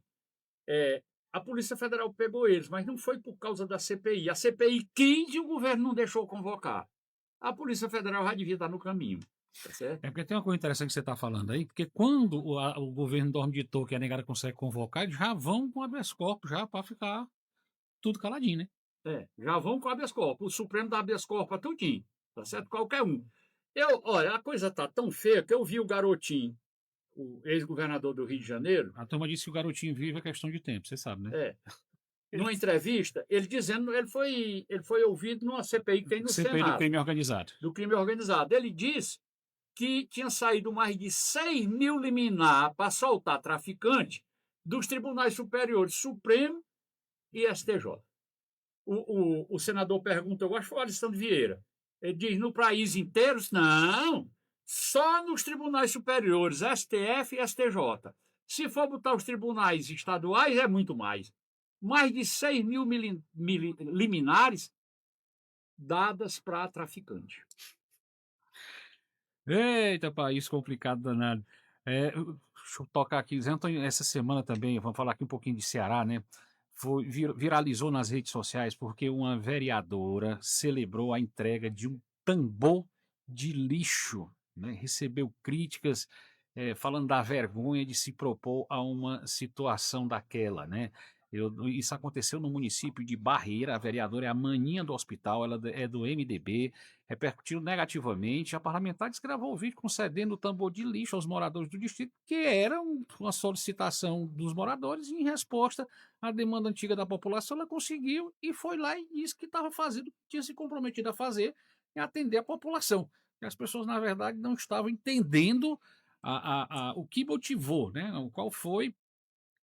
a Polícia Federal pegou eles, mas não foi por causa da CPI. A CPI quis e o governo não deixou convocar. A Polícia Federal já devia estar no caminho. Tá certo? Porque tem uma coisa interessante que você está falando aí, porque quando o governo dorme de touca e a negada consegue convocar, eles já vão com habeas corpus já para ficar tudo caladinho, né? Já vão com habeas corpus. O Supremo dá habeas corpus para tudinho. Tá certo? Qualquer um. Olha, a coisa tá tão feia que eu vi o garotinho, o ex-governador do Rio de Janeiro. A turma disse que o garotinho vive é questão de tempo, você sabe, né? Numa entrevista, ele dizendo, ele foi ouvido numa CPI que tem no CPI Senado. do crime organizado. Do crime organizado. Ele diz que tinha saído mais de 6 mil liminar para soltar traficante dos tribunais superiores Supremo e STJ. O senador pergunta, eu acho que foi o Alessandro Vieira, ele diz, no país inteiro? Não, só nos tribunais superiores, STF e STJ. Se for botar os tribunais estaduais, é muito mais. Mais de 6 mil liminares dadas para traficante. Eita, país complicado danado. Deixa eu tocar aqui, Zé Antônio, essa semana também, vamos falar aqui um pouquinho de Ceará, né? Viralizou nas redes sociais porque uma vereadora celebrou a entrega de um tambor de lixo, né? Recebeu críticas falando da vergonha de se propor a uma situação daquela, né? Isso aconteceu no município de Barreira, a vereadora é a maninha do hospital, ela é do MDB, repercutiu negativamente. A parlamentar desgravou o vídeo concedendo o tambor de lixo aos moradores do distrito, que era uma solicitação dos moradores, e em resposta à demanda antiga da população, ela conseguiu e foi lá e disse que estava fazendo, tinha se comprometido a fazer e atender a população. E as pessoas, na verdade, não estavam entendendo o que motivou, né? Qual foi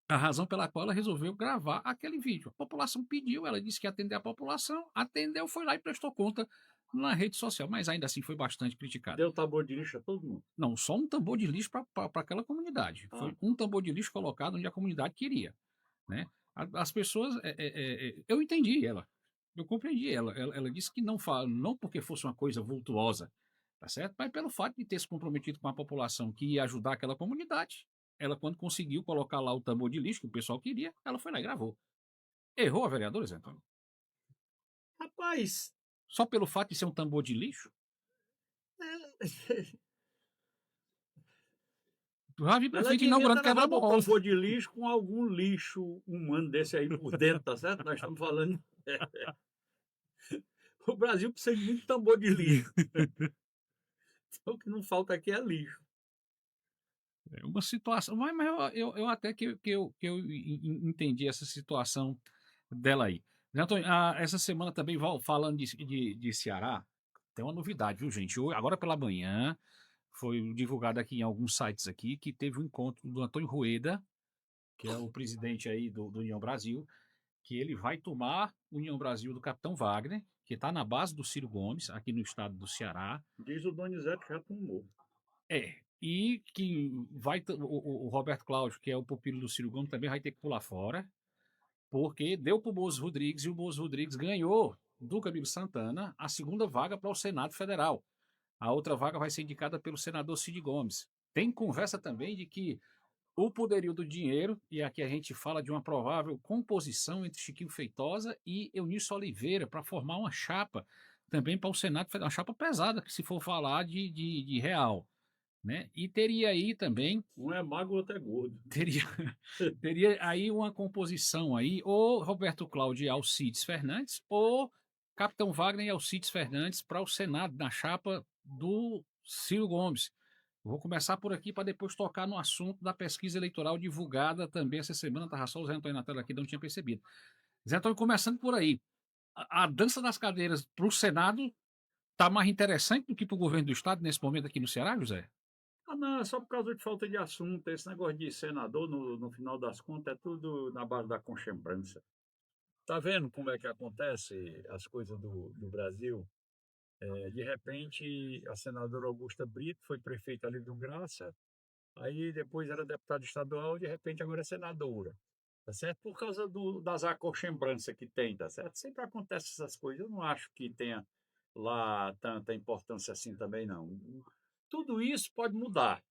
a razão pela qual ela resolveu gravar aquele vídeo. A população pediu, ela disse que ia atender a população, atendeu, foi lá e prestou conta na rede social, mas ainda assim foi bastante criticado. Deu tambor de lixo a todo mundo? Não, só um tambor de lixo para aquela comunidade. Foi um tambor de lixo colocado onde a comunidade queria, né? As pessoas, eu entendi ela. Eu compreendi ela disse que não fala, não porque fosse uma coisa vultuosa, tá certo? Mas pelo fato de ter se comprometido com a população que ia ajudar aquela comunidade, ela quando conseguiu colocar lá o tambor de lixo que o pessoal queria, ela foi lá e gravou. Errou a vereadora, Zé Antônio? Rapaz, Só pelo fato de ser um tambor de lixo? Tu já vi ela prefeito devia inaugurando ter levado o quebra-mola. tambor de lixo com algum lixo humano desse aí por dentro, tá certo? Nós estamos falando. O Brasil precisa de muito tambor de lixo. Então, o que não falta aqui é lixo. É uma situação, mas eu até que eu entendi essa situação dela aí. Zé Antônio, essa semana também, falando de Ceará, tem uma novidade, viu, gente? Agora pela manhã, foi divulgado aqui em alguns sites aqui, que teve um encontro do Antônio Rueda, que é o presidente aí do União Brasil, que ele vai tomar União Brasil do Capitão Wagner, que está na base do Ciro Gomes, aqui no estado do Ceará. Diz o Donizete que já tomou. E que o Roberto Cláudio, que é o pupilo do Ciro Gomes, também vai ter que pular fora, porque deu para o Bozo Rodrigues e o Bozo Rodrigues ganhou do Camilo Santana a segunda vaga para o Senado Federal. A outra vaga vai ser indicada pelo senador Cid Gomes. Tem conversa também de que o poderio do dinheiro, e aqui a gente fala de uma provável composição entre Chiquinho Feitosa e Eunício Oliveira para formar uma chapa também para o Senado Federal, uma chapa pesada, se for falar de real. Né? E teria aí também, Um é magro, o outro é gordo. teria aí uma composição aí, ou Roberto Cláudio e Alcides Fernandes, ou Capitão Wagner e Alcides Fernandes para o Senado, na chapa do Ciro Gomes. Vou começar por aqui para depois tocar no assunto da pesquisa eleitoral divulgada também essa semana. Estava só o Zé Antônio na tela aqui, não tinha percebido. Zé Antônio, começando por aí. A dança das cadeiras para o Senado está mais interessante do que para o governo do Estado nesse momento aqui no Ceará, José? Ah, não, é só por causa de falta de assunto. Esse negócio de senador, no final das contas, é tudo na base da conchembrança. Tá vendo como é que acontece as coisas do Brasil? De repente, a senadora Augusta Brito foi prefeita ali do Graça, aí depois era deputada estadual, de repente agora é senadora. Tá certo? Por causa das acochembranças que tem, tá certo? Sempre acontece essas coisas. Eu não acho que tenha lá tanta importância assim também, não. Tudo isso pode mudar,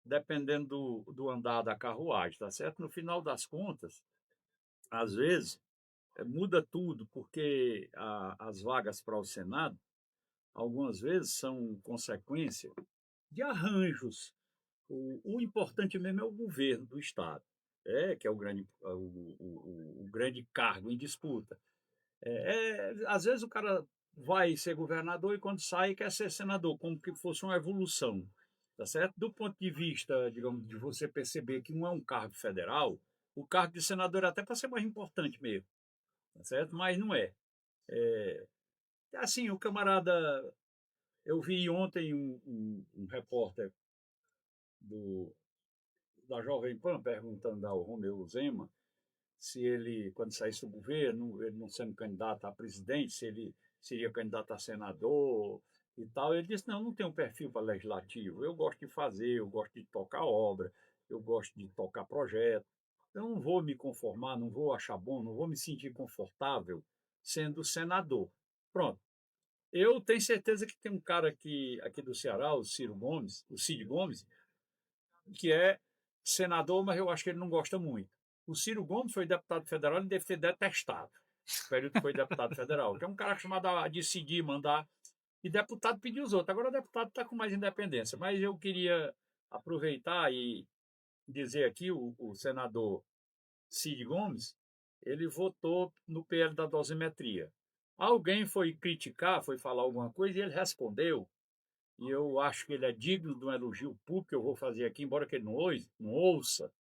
dependendo do andar da carruagem, tá certo? No final das contas, às vezes, muda tudo, porque as vagas para o Senado, algumas vezes, são consequência de arranjos. O importante mesmo é o governo do Estado, que é o grande cargo em disputa. Às vezes o cara vai ser governador e quando sai quer ser senador, como que fosse uma evolução, tá certo? Do ponto de vista, digamos, de você perceber que não é um cargo federal, o cargo de senador é até para ser mais importante mesmo, tá certo? Mas não é. Assim, o camarada, eu vi ontem um repórter do, da Jovem Pan perguntando ao Romeu Zema se ele, quando saísse do governo, ele não sendo candidato a presidente, se ele seria candidato a senador e tal. Ele disse: não, não tenho perfil para legislativo. Eu gosto de fazer, eu gosto de tocar obra, eu gosto de tocar projeto. Eu não vou me conformar, não vou achar bom, não vou me sentir confortável sendo senador. Pronto. Eu tenho certeza que tem um cara aqui do Ceará, o Ciro Gomes, o Cid Gomes, que é senador, mas eu acho que ele não gosta muito. O Ciro Gomes foi deputado federal e deve ter detestado o período que foi deputado federal, que é um cara chamado a decidir, mandar, e deputado pedir os outros. Agora o deputado está com mais independência, mas eu queria aproveitar e dizer aqui, o senador Cid Gomes, ele votou no PL da dosimetria. Alguém foi criticar, foi falar alguma coisa e ele respondeu, e eu acho que ele é digno de um elogio público que eu vou fazer aqui, embora que ele não ouça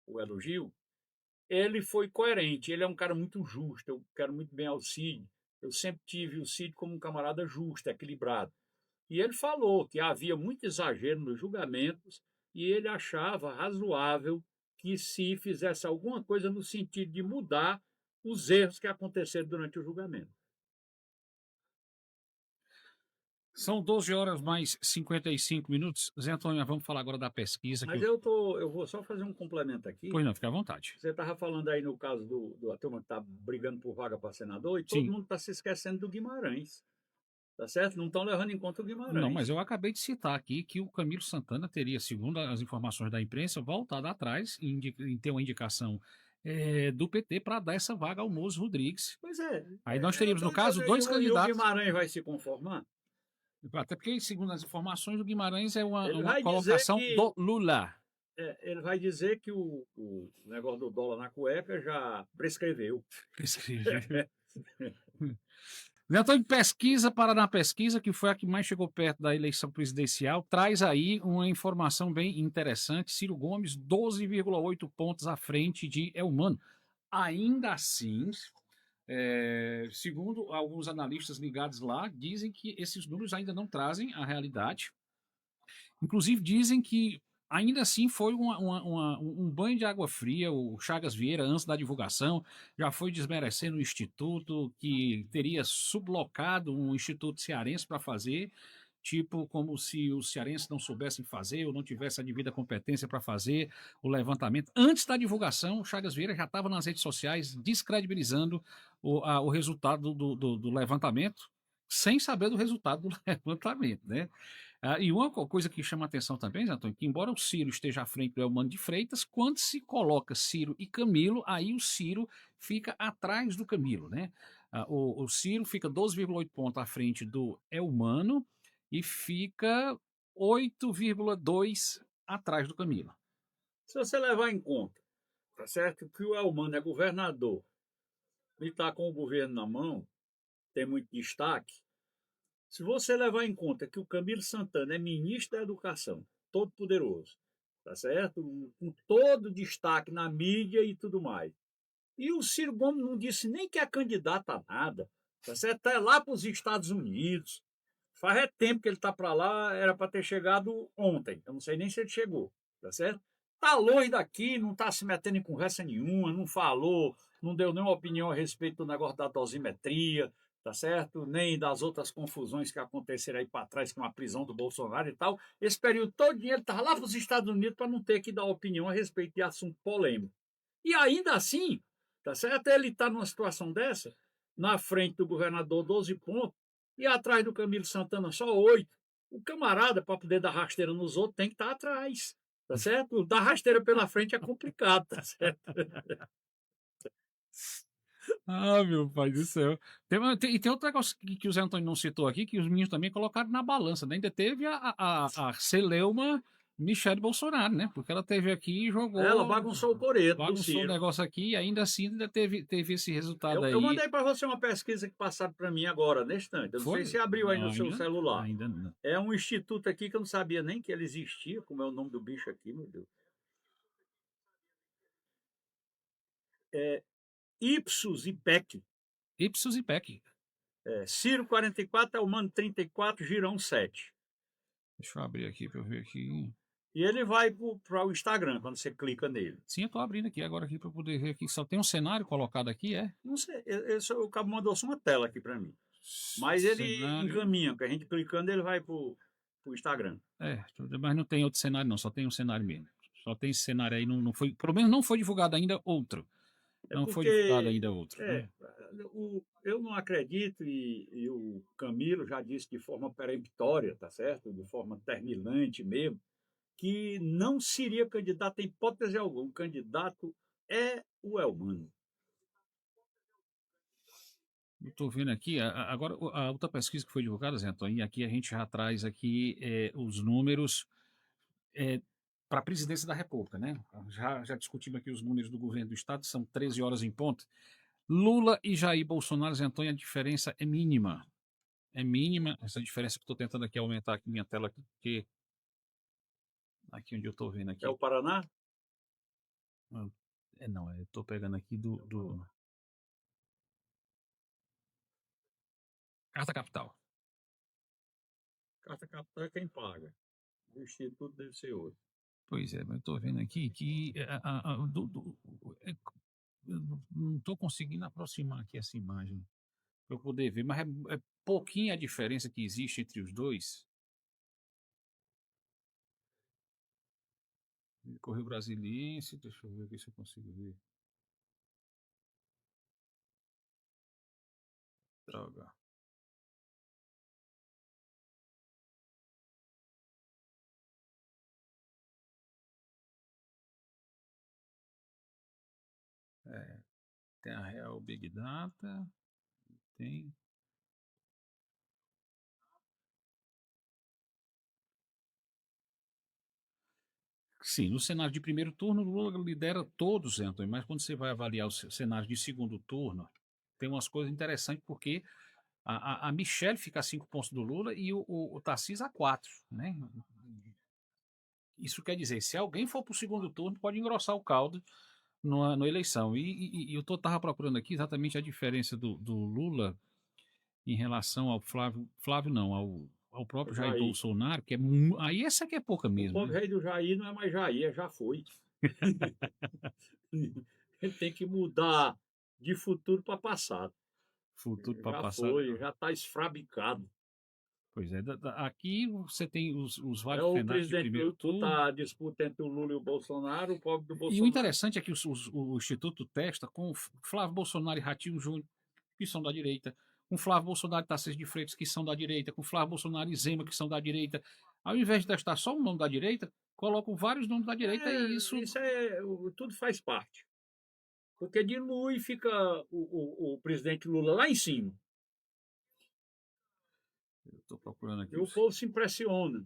o elogio. Ele foi coerente, ele é um cara muito justo, eu quero muito bem ao Cid. Eu sempre tive o Cid como um camarada justo, equilibrado. E ele falou que havia muito exagero nos julgamentos e ele achava razoável que se fizesse alguma coisa no sentido de mudar os erros que aconteceram durante o julgamento. São 12 horas mais 55 minutos. Zé Antônio, vamos falar agora da pesquisa. Mas Que... eu vou só fazer um complemento aqui. Pois não, fica à vontade. Você estava falando aí no caso da turma que está brigando por vaga para senador, e todo Sim. mundo está se esquecendo do Guimarães. Tá certo? Não estão levando em conta o Guimarães. Não, mas eu acabei de citar aqui que o Camilo Santana teria, segundo as informações da imprensa, voltado atrás em ter uma indicação do PT para dar essa vaga ao Moço Rodrigues. Pois é. Aí nós teríamos, no caso, dois candidatos. E o Guimarães vai se conformar? Até porque, segundo as informações, o Guimarães é uma Ele vai colocação dizer que- do Lula. Ele vai dizer que o negócio do dólar na cueca já prescreveu. Então, pesquisa, Paraná Pesquisa, que foi a que mais chegou perto da eleição presidencial, traz aí uma informação bem interessante. Ciro Gomes, 12,8 pontos à frente de Elmano. Ainda assim, segundo alguns analistas ligados lá, dizem que esses números ainda não trazem a realidade. Inclusive, dizem que ainda assim foi um banho de água fria. O Chagas Vieira, antes da divulgação, já foi desmerecendo o Instituto, que teria sublocado um Instituto Cearense para fazer, tipo como se os cearenses não soubessem fazer ou não tivessem a devida competência para fazer o levantamento. Antes da divulgação, o Chagas Vieira já estava nas redes sociais descredibilizando o resultado do levantamento, sem saber do resultado do levantamento, né? E uma coisa que chama a atenção também, Zé Antônio, que embora o Ciro esteja à frente do Elmano de Freitas, quando se coloca Ciro e Camilo, aí o Ciro fica atrás do Camilo, né? O Ciro fica 12,8 pontos à frente do Elmano e fica 8,2 atrás do Camilo. Se você levar em conta, tá certo, que o Elmano é governador e está com o governo na mão, tem muito destaque. Se você levar em conta que o Camilo Santana é ministro da Educação, todo poderoso, tá certo? Com todo destaque na mídia e tudo mais. E o Ciro Gomes não disse nem que é candidato a nada, tá certo? Está lá para os Estados Unidos. Faz tempo que ele está para lá, era para ter chegado ontem. Eu não sei nem se ele chegou, tá certo? Está longe daqui, não está se metendo em conversa nenhuma, não falou, não deu nenhuma opinião a respeito do negócio da dosimetria, tá certo? Nem das outras confusões que aconteceram aí para trás com a prisão do Bolsonaro e tal. Esse período todo ele estava lá para os Estados Unidos para não ter que dar opinião a respeito de assunto polêmico. E ainda assim, tá certo? Ele está numa situação dessa, na frente do governador 12 pontos, e atrás do Camilo Santana só 8. O camarada, para poder dar rasteira nos outros, tem que estar atrás, tá certo? Dar rasteira pela frente é complicado, tá certo? Meu pai do céu. E tem outro negócio que o Zé Antônio não citou aqui, que os meninos também colocaram na balança, né? Ainda teve a celeuma Michele Bolsonaro, né? Porque ela teve aqui e jogou. Ela bagunçou o coreto do Bagunçou o Ciro. negócio aqui e ainda assim ainda teve esse resultado aí. Eu mandei para você uma pesquisa que passaram para mim agora, neste instante. Eu não sei se abriu aí no seu celular. Ainda não. É um instituto aqui que eu não sabia nem que ele existia. Como é o nome do bicho aqui, meu Deus? É Ipsos IPEC. Ipsos IPEC. Ciro 44, Elmano 34, Girão 7. Deixa eu abrir aqui para eu ver aqui. E ele vai para o Instagram, quando você clica nele. Sim, eu estou abrindo aqui agora aqui para poder ver aqui. Só tem um cenário colocado aqui, é? Não sei, o cabo mandou só uma tela aqui para mim. Mas ele encaminha, que a gente clicando, ele vai para o Instagram. Mas não tem outro cenário não, só tem um cenário mesmo. Só tem esse cenário aí, não foi, pelo menos não foi divulgado ainda outro. Não foi divulgado ainda outro. Eu não acredito, e o Camilo já disse de forma peremptória, tá certo? De forma terminante mesmo, que não seria candidato em hipótese alguma. O candidato é o Elmano. Eu estou vendo aqui, agora a outra pesquisa que foi divulgada, Zé Antônio, e aqui a gente já traz aqui os números para a presidência da República, né? Já discutimos aqui os números do governo do Estado, são 13 horas em ponto. Lula e Jair Bolsonaro, Zé Antônio, a diferença é mínima. É mínima, essa diferença que estou tentando aqui aumentar aqui minha tela, porque aqui onde eu estou vendo aqui. É o Paraná? Não, eu estou pegando aqui do Carta Capital. Carta Capital é quem paga. O Instituto deve ser outro. Pois é, mas eu estou vendo aqui que eu não estou conseguindo aproximar aqui essa imagem para eu poder ver, mas pouquinho a diferença que existe entre os dois. Correio Brasiliense, deixa eu ver aqui se eu consigo ver. Droga. Tem a Real Big Data, tem. Sim, no cenário de primeiro turno, Lula lidera todos, Antônio, mas quando você vai avaliar o cenário de segundo turno, tem umas coisas interessantes, porque a Michelle fica a 5 pontos do Lula e o Tarcísio a 4, né? Isso quer dizer, se alguém for para o segundo turno, pode engrossar o caldo na eleição. E eu estava procurando aqui exatamente a diferença do Lula em relação ao Flávio não, ao próprio Jair Jair. Bolsonaro, que é aí essa que é pouca O mesmo, pobre né? rei do Jair não é mais Jair, já foi. Ele tem que mudar de futuro para passado. Futuro para Já passar. foi, já está esfrabicado. Pois é, aqui você tem os É vários o cenários de presidente primeiro Lula, turno. tá a disputa entre o Lula e o Bolsonaro, o pobre do E o Bolsonaro. interessante é que o Instituto testa com Flávio Bolsonaro e Ratinho Júnior, que são da direita, com Flávio Bolsonaro e Tarcísio de Freitas, que são da direita, com Flávio Bolsonaro e Zema, que são da direita. Ao invés de testar só um nome da direita, colocam vários nomes da direita e isso. Tudo faz parte. Porque dilui, fica o presidente Lula lá em cima. Eu estou procurando aqui. E o povo se impressiona.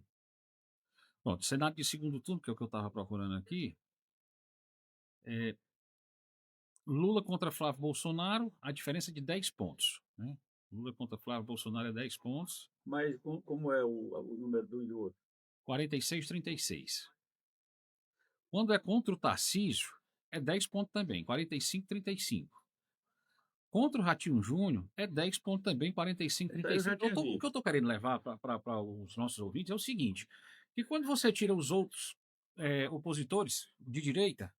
Pronto, Senado de segundo turno, que é o que eu estava procurando aqui. Lula contra Flávio Bolsonaro, a diferença é de 10 pontos. Né? Lula contra Flávio Bolsonaro é 10 pontos. Mas como é o número do e do outro? 46-36. Quando é contra o Tarcísio, é 10 pontos também, 45-35. Contra o Ratinho Júnior, é 10 pontos também, 45-35. O que eu estou querendo levar para os nossos ouvintes é o seguinte, que quando você tira os outros opositores de direita,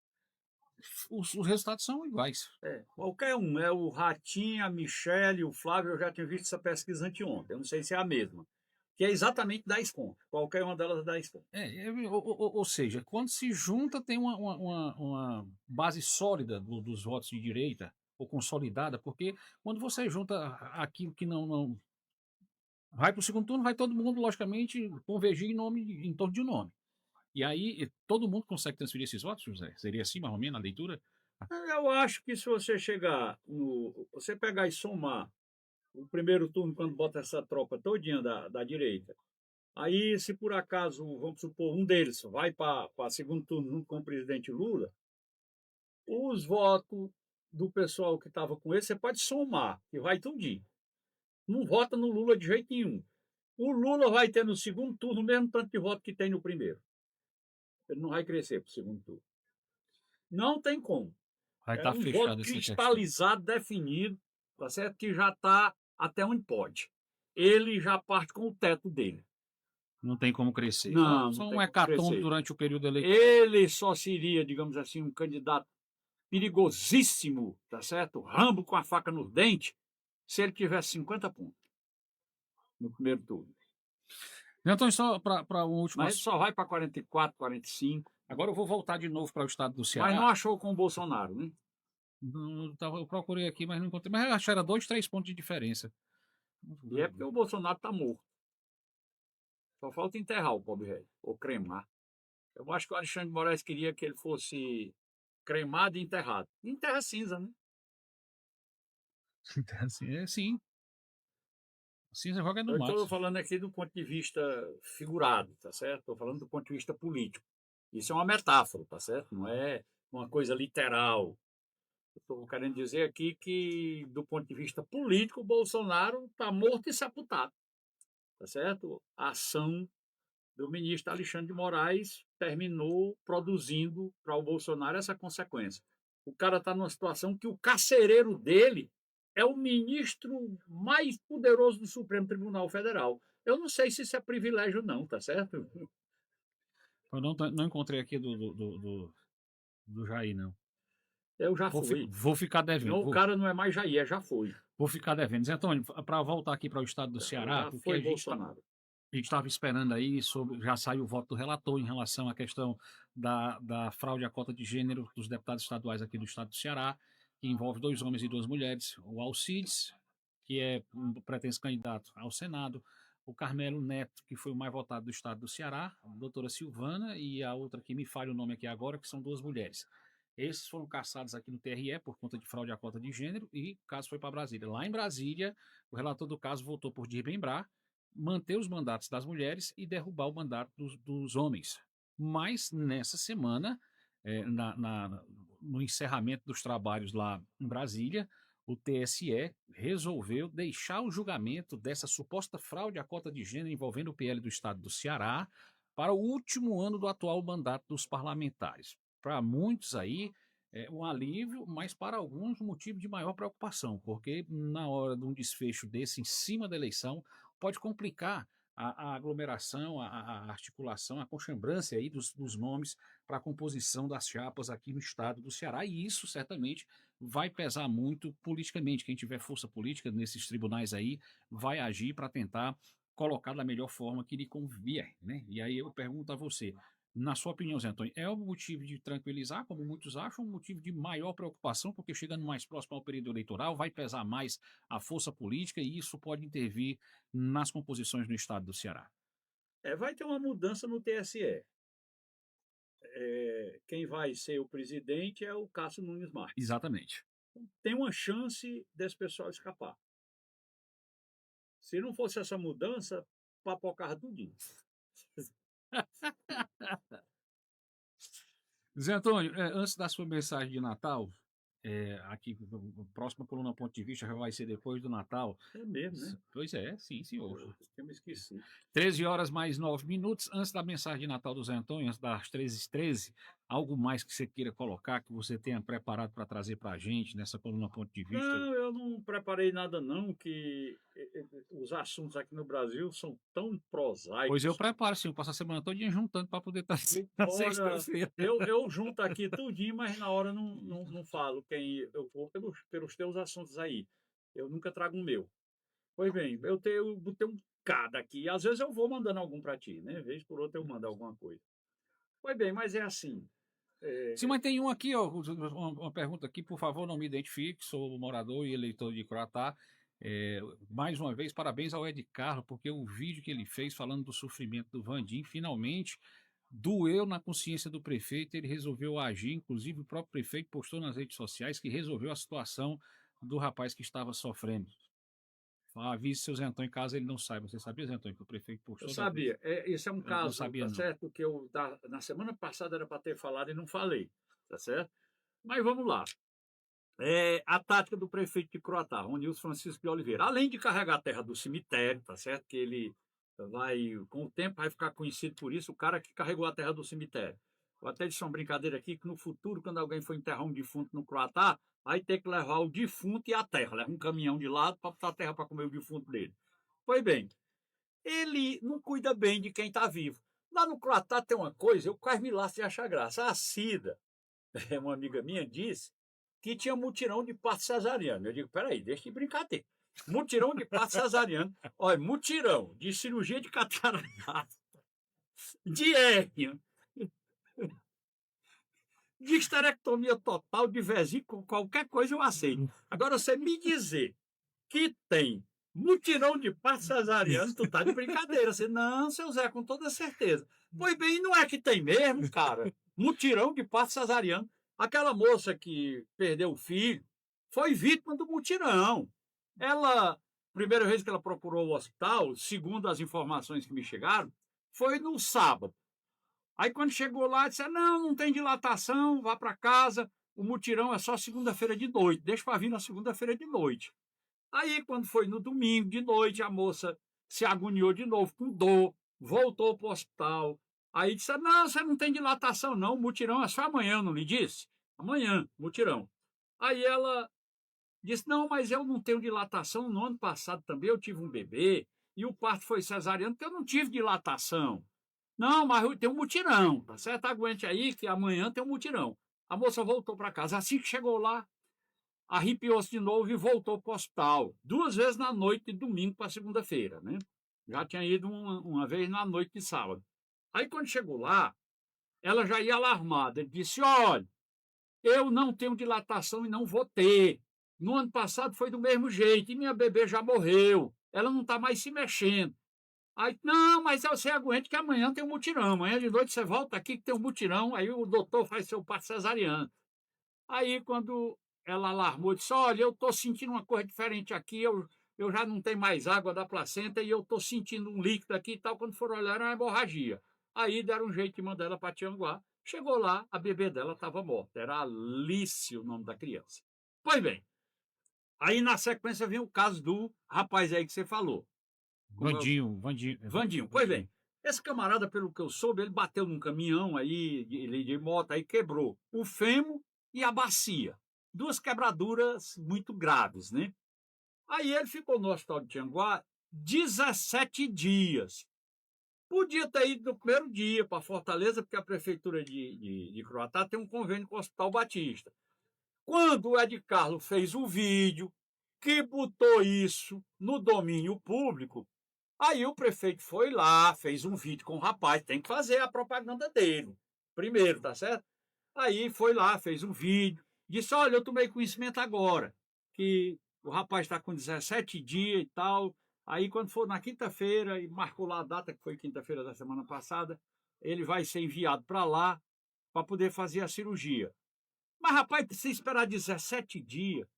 os resultados são iguais. Qualquer um, o Ratinho, a Michelle, o Flávio, eu já tinha visto essa pesquisa anteontem, eu não sei se é a mesma, que é exatamente 10 pontos, qualquer uma delas é 10 pontos. Ou seja, quando se junta, tem uma base sólida dos votos de direita, ou consolidada, porque quando você junta aquilo que não vai para o segundo turno, vai todo mundo, logicamente, convergir em torno de um nome. E aí, todo mundo consegue transferir esses votos, José? Seria assim, mais ou menos, a leitura? Eu acho que se você chegar você pegar e somar o primeiro turno, quando bota essa tropa todinha da direita, aí se por acaso, vamos supor, um deles vai para segundo turno junto com o presidente Lula, os votos do pessoal que estava com ele, você pode somar, que vai tudinho. Não vota no Lula de jeito nenhum. O Lula vai ter no segundo turno o mesmo tanto de voto que tem no primeiro. Ele não vai crescer para o segundo turno. Não tem como. Vai É estar um fechado voto essa questão. cristalizado, definido, tá certo? Que já está até onde pode. Ele já parte com o teto dele. Não tem como crescer. Não Só tem um como hecatombe crescer. durante o período eleitoral. Ele só seria, digamos assim, um candidato perigosíssimo, tá certo? Rambo com a faca nos dentes, se ele tivesse 50 pontos no primeiro turno. Então, só para o último. Mas ele só vai para 44, 45. Agora eu vou voltar de novo para o estado do Ceará. Mas não achou com o Bolsonaro, né? Eu procurei aqui, mas não encontrei. Mas eu acho que era 2, 3 pontos de diferença. E é porque o Bolsonaro está morto. Só falta enterrar o pobre velho, ou cremar. Eu acho que o Alexandre de Moraes queria que ele fosse cremado e enterrado. Enterra cinza, né? Assim, sim. Cinza joga no Eu mato. estou falando aqui do ponto de vista figurado, tá certo? Estou falando do ponto de vista político. Isso é uma metáfora, tá certo? Não é uma coisa literal. Estou querendo dizer aqui que, do ponto de vista político, o Bolsonaro está morto e sepultado. Tá certo? A ação do ministro Alexandre de Moraes terminou produzindo para o Bolsonaro essa consequência. O cara está numa situação que o carcereiro dele é o ministro mais poderoso do Supremo Tribunal Federal. Eu não sei se isso é privilégio não, tá certo? Eu não encontrei aqui do Jair, não. Eu já fui. Vou ficar devendo. Não, o cara não é mais Jair, já foi. Vou ficar devendo. Zé Antônio, para voltar aqui para o estado do Ceará, Já porque foi a gente tá Bolsonaro. a gente estava esperando aí sobre, já saiu o voto do relator em relação à questão da fraude à cota de gênero dos deputados estaduais aqui do estado do Ceará, que envolve 2 homens e 2 mulheres. O Alcides, que é um pretenso candidato ao Senado, o Carmelo Neto, que foi o mais votado do estado do Ceará, a doutora Silvana, e a outra que me falha o nome aqui agora, que são 2 mulheres. Esses foram cassados aqui no TRE por conta de fraude à cota de gênero e o caso foi para Brasília. Lá em Brasília, o relator do caso votou por desmembrar, manter os mandatos das mulheres e derrubar o mandato dos homens. Mas nessa semana, no encerramento dos trabalhos lá em Brasília, o TSE resolveu deixar o julgamento dessa suposta fraude à cota de gênero envolvendo o PL do estado do Ceará para o último ano do atual mandato dos parlamentares. Para muitos aí, é um alívio, mas para alguns um motivo de maior preocupação, porque na hora de um desfecho desse em cima da eleição, pode complicar a aglomeração, a articulação, a conchambrância aí dos nomes para a composição das chapas aqui no estado do Ceará, e isso certamente vai pesar muito politicamente. Quem tiver força política nesses tribunais aí vai agir para tentar colocar da melhor forma que lhe convier, né? E aí eu pergunto a você, na sua opinião, Zé Antônio, é um motivo de tranquilizar, como muitos acham, um motivo de maior preocupação, porque chegando mais próximo ao período eleitoral, vai pesar mais a força política e isso pode intervir nas composições no estado do Ceará? Vai ter uma mudança no TSE. Quem vai ser o presidente é o Cássio Nunes Marques. Exatamente. Tem uma chance desse pessoal escapar. Se não fosse essa mudança, papocava tudinho. Zé Antônio, antes da sua mensagem de Natal, aqui, a próxima coluna Ponto de Vista já vai ser depois do Natal. É mesmo, né? Pois é, sim, senhor. Eu me esqueci. 13 horas mais 9 minutos. Antes da mensagem de Natal do Zé Antônio, antes das 13h13, algo mais que você queira colocar, que você tenha preparado para trazer para a gente nessa coluna Ponto de Vista? Não, eu não preparei nada não, que os assuntos aqui no Brasil são tão prosaicos. Pois eu preparo, sim, eu passo a semana toda juntando para poder estar na Ora, sexta-feira. eu junto aqui tudinho, mas na hora não falo quem eu vou pelos teus assuntos aí. Eu nunca trago o meu. Pois bem, eu botei um cada aqui. Às vezes eu vou mandando algum para ti, né? Vez por outra eu mando alguma coisa. Pois bem, mas é assim. Sim, mas tem um aqui, ó, uma pergunta aqui, por favor, não me identifique, sou morador e eleitor de Croatá. Mais uma vez, parabéns ao Ed Carlos, porque o vídeo que ele fez falando do sofrimento do Vandim, finalmente doeu na consciência do prefeito, ele resolveu agir, inclusive o próprio prefeito postou nas redes sociais que resolveu a situação do rapaz que estava sofrendo. Avise seu Zé Antônio, caso ele não saiba. Você sabia, Zé Antônio, que o prefeito postou? Eu sabia. Esse é um não caso, sabia, tá não. certo? Que na semana passada era para ter falado e não falei, tá certo? Mas vamos lá. A tática do prefeito de Croatá, Ronilson Francisco de Oliveira. Além de carregar a terra do cemitério, tá certo? Que ele vai, com o tempo, vai ficar conhecido por isso, o cara que carregou a terra do cemitério. Vou até dizer uma brincadeira aqui, que no futuro, quando alguém for enterrar um defunto no Croatá, vai ter que levar o defunto e a terra. Leva um caminhão de lado para botar a terra para comer o defunto dele. Pois bem, ele não cuida bem de quem está vivo. Lá no Croatá tem uma coisa, eu quase me laço de achar graça. A Cida, uma amiga minha, disse que tinha mutirão de parto cesariano. Eu digo, peraí, deixa de brincadeira. Mutirão de parto cesariano. Olha, mutirão de cirurgia de catarata, de hérnia, de esterectomia total, de vesícula, qualquer coisa eu aceito. Agora, você me dizer que tem mutirão de parto cesariano, tu tá de brincadeira. Você, não, seu Zé, com toda certeza. Pois bem, não é que tem mesmo, cara. Mutirão de parto cesariano. Aquela moça que perdeu o filho foi vítima do mutirão. Ela, primeira vez que ela procurou o hospital, segundo as informações que me chegaram, foi no sábado. Aí quando chegou lá, disse, não tem dilatação, vá para casa, o mutirão é só segunda-feira de noite, deixa para vir na segunda-feira de noite. Aí quando foi no domingo de noite, a moça se agoniou de novo com dor, voltou para o hospital. Aí disse, não, você não tem dilatação não, o mutirão é só amanhã, não lhe disse? Amanhã, mutirão. Aí ela disse, não, mas eu não tenho dilatação, no ano passado também eu tive um bebê, e o parto foi cesariano, porque eu não tive dilatação. Não, mas tem um mutirão, tá certo? Aguente aí que amanhã tem um mutirão. A moça voltou para casa. Assim que chegou lá, arrepiou-se de novo e voltou para o hospital. 2 vezes na noite de domingo para segunda-feira, né? Já tinha ido uma vez na noite de sábado. Aí quando chegou lá, ela já ia alarmada. Ele disse: olha, eu não tenho dilatação e não vou ter. No ano passado foi do mesmo jeito e minha bebê já morreu. Ela não está mais se mexendo. Aí, não, mas você aguente que amanhã tem um mutirão. Amanhã de noite você volta aqui que tem um mutirão. Aí o doutor faz seu parto cesariano. Aí, quando ela alarmou, disse: olha, eu estou sentindo uma coisa diferente aqui, eu já não tenho mais água da placenta e eu estou sentindo um líquido aqui e tal. Quando foram olhar, era uma hemorragia. Aí deram um jeito de mandar ela para Tianguá. Chegou lá, a bebê dela estava morta. Era Alice o nome da criança. Pois bem, aí na sequência vem o caso do rapaz aí que você falou. Vandinho. Vandinho. Pois bem, esse camarada, pelo que eu soube, ele bateu num caminhão aí, de moto, aí quebrou o fêmur e a bacia. 2 quebraduras muito graves, né? Aí ele ficou no hospital de Tianguá 17 dias. Podia ter ido no primeiro dia para Fortaleza, porque a prefeitura de Croatá tem um convênio com o Hospital Batista. Quando o Ed Carlos fez o vídeo, que botou isso no domínio público, aí o prefeito foi lá, fez um vídeo com o rapaz, tem que fazer a propaganda dele. Primeiro, tá certo? Aí foi lá, fez um vídeo, disse: olha, eu tomei conhecimento agora que o rapaz está com 17 dias e tal. Aí, quando for na quinta-feira, e marcou lá a data, que foi quinta-feira da semana passada, ele vai ser enviado para lá para poder fazer a cirurgia. Mas, rapaz, precisa esperar 17 dias.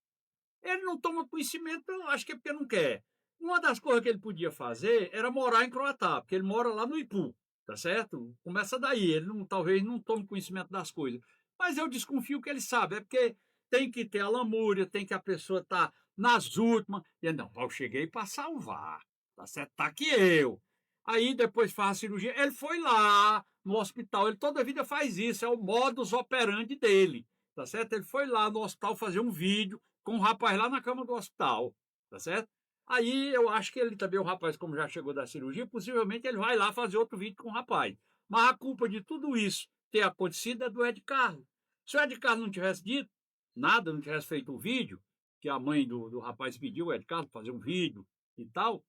Ele não toma conhecimento, acho que é porque não quer. Uma das coisas que ele podia fazer era morar em Croatá, porque ele mora lá no Ipu, tá certo? Começa daí, ele não, talvez não tome conhecimento das coisas. Mas eu desconfio que ele sabe, é porque tem que ter a lamúria, tem que a pessoa estar nas últimas. E ele, não, eu cheguei para salvar, tá certo? Tá aqui eu. Aí depois faz a cirurgia. Ele foi lá no hospital, ele toda a vida faz isso, é o modus operandi dele, tá certo? Ele foi lá no hospital fazer um vídeo com um rapaz lá na cama do hospital, tá certo? Aí eu acho que ele também, o rapaz, como já chegou da cirurgia, possivelmente ele vai lá fazer outro vídeo com o rapaz. Mas a culpa de tudo isso ter acontecido é do Ed Carlos. Se o Ed Carlos não tivesse dito nada, não tivesse feito o vídeo, que a mãe do rapaz pediu, o Ed Carlos, fazer um vídeo e tal,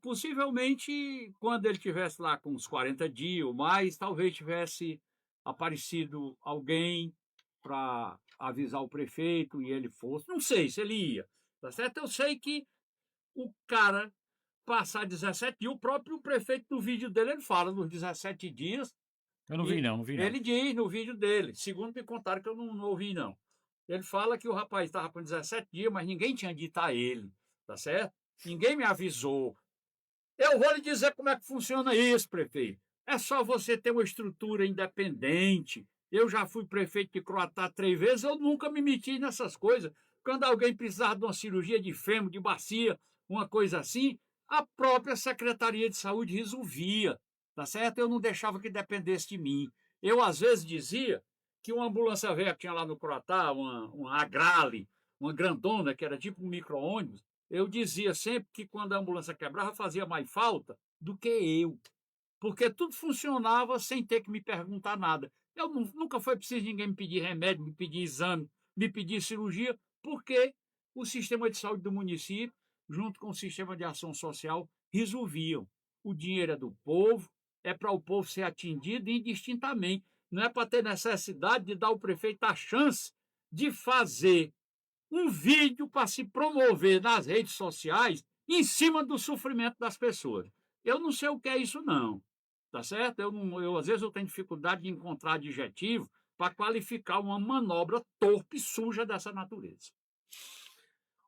possivelmente, quando ele tivesse lá com uns 40 dias ou mais, talvez tivesse aparecido alguém para avisar o prefeito e ele fosse. Não sei se ele ia, tá certo? Eu sei que o cara passar 17 dias, o próprio prefeito no vídeo dele, ele fala nos 17 dias. Eu não vi, não vi, não. Ele diz no vídeo dele, segundo me contaram que eu não ouvi, não. Ele fala que o rapaz estava com 17 dias, mas ninguém tinha dito a ele, tá certo? Ninguém me avisou. Eu vou lhe dizer como é que funciona isso, prefeito. É só você ter uma estrutura independente. Eu já fui prefeito de Croatá 3 vezes, eu nunca me meti nessas coisas. Quando alguém precisava de uma cirurgia de fêmur, de bacia, uma coisa assim, a própria Secretaria de Saúde resolvia, tá certo? Eu não deixava que dependesse de mim. Eu, às vezes, dizia que uma ambulância velha que tinha lá no Croatá, uma Agrale, uma grandona, que era tipo um micro-ônibus, eu dizia sempre que quando a ambulância quebrava fazia mais falta do que eu, porque tudo funcionava sem ter que me perguntar nada. Eu nunca foi preciso ninguém me pedir remédio, me pedir exame, me pedir cirurgia, porque o sistema de saúde do município, junto com o sistema de ação social, resolviam. O dinheiro é do povo, é para o povo ser atendido indistintamente, não é para ter necessidade de dar ao prefeito a chance de fazer um vídeo para se promover nas redes sociais em cima do sofrimento das pessoas. Eu não sei o que é isso, não. Tá certo? Às vezes eu tenho dificuldade de encontrar adjetivo para qualificar uma manobra torpe e suja dessa natureza.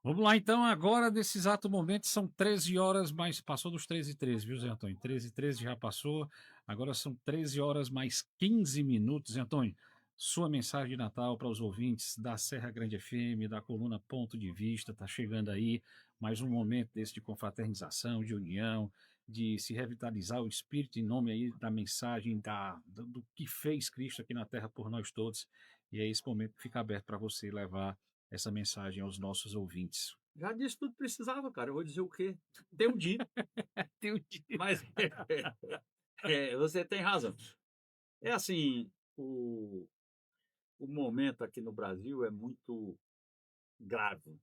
Vamos lá, então, agora, nesse exato momento, são 13 horas, mais passou dos 13h13, viu, Zé Antônio? 13h13 já passou, agora são 13 horas mais 15 minutos. Zé Antônio, sua mensagem de Natal para os ouvintes da Serra Grande FM, da coluna Ponto de Vista, está chegando aí mais um momento desse de confraternização, de união, de se revitalizar o espírito em nome aí da mensagem do que fez Cristo aqui na Terra por nós todos. E é esse momento que fica aberto para você levar essa mensagem aos nossos ouvintes. Já disse tudo que precisava, cara. Eu vou dizer o quê? Tem um dia. Tem um dia. Mas você tem razão. É assim, o momento aqui no Brasil é muito grave.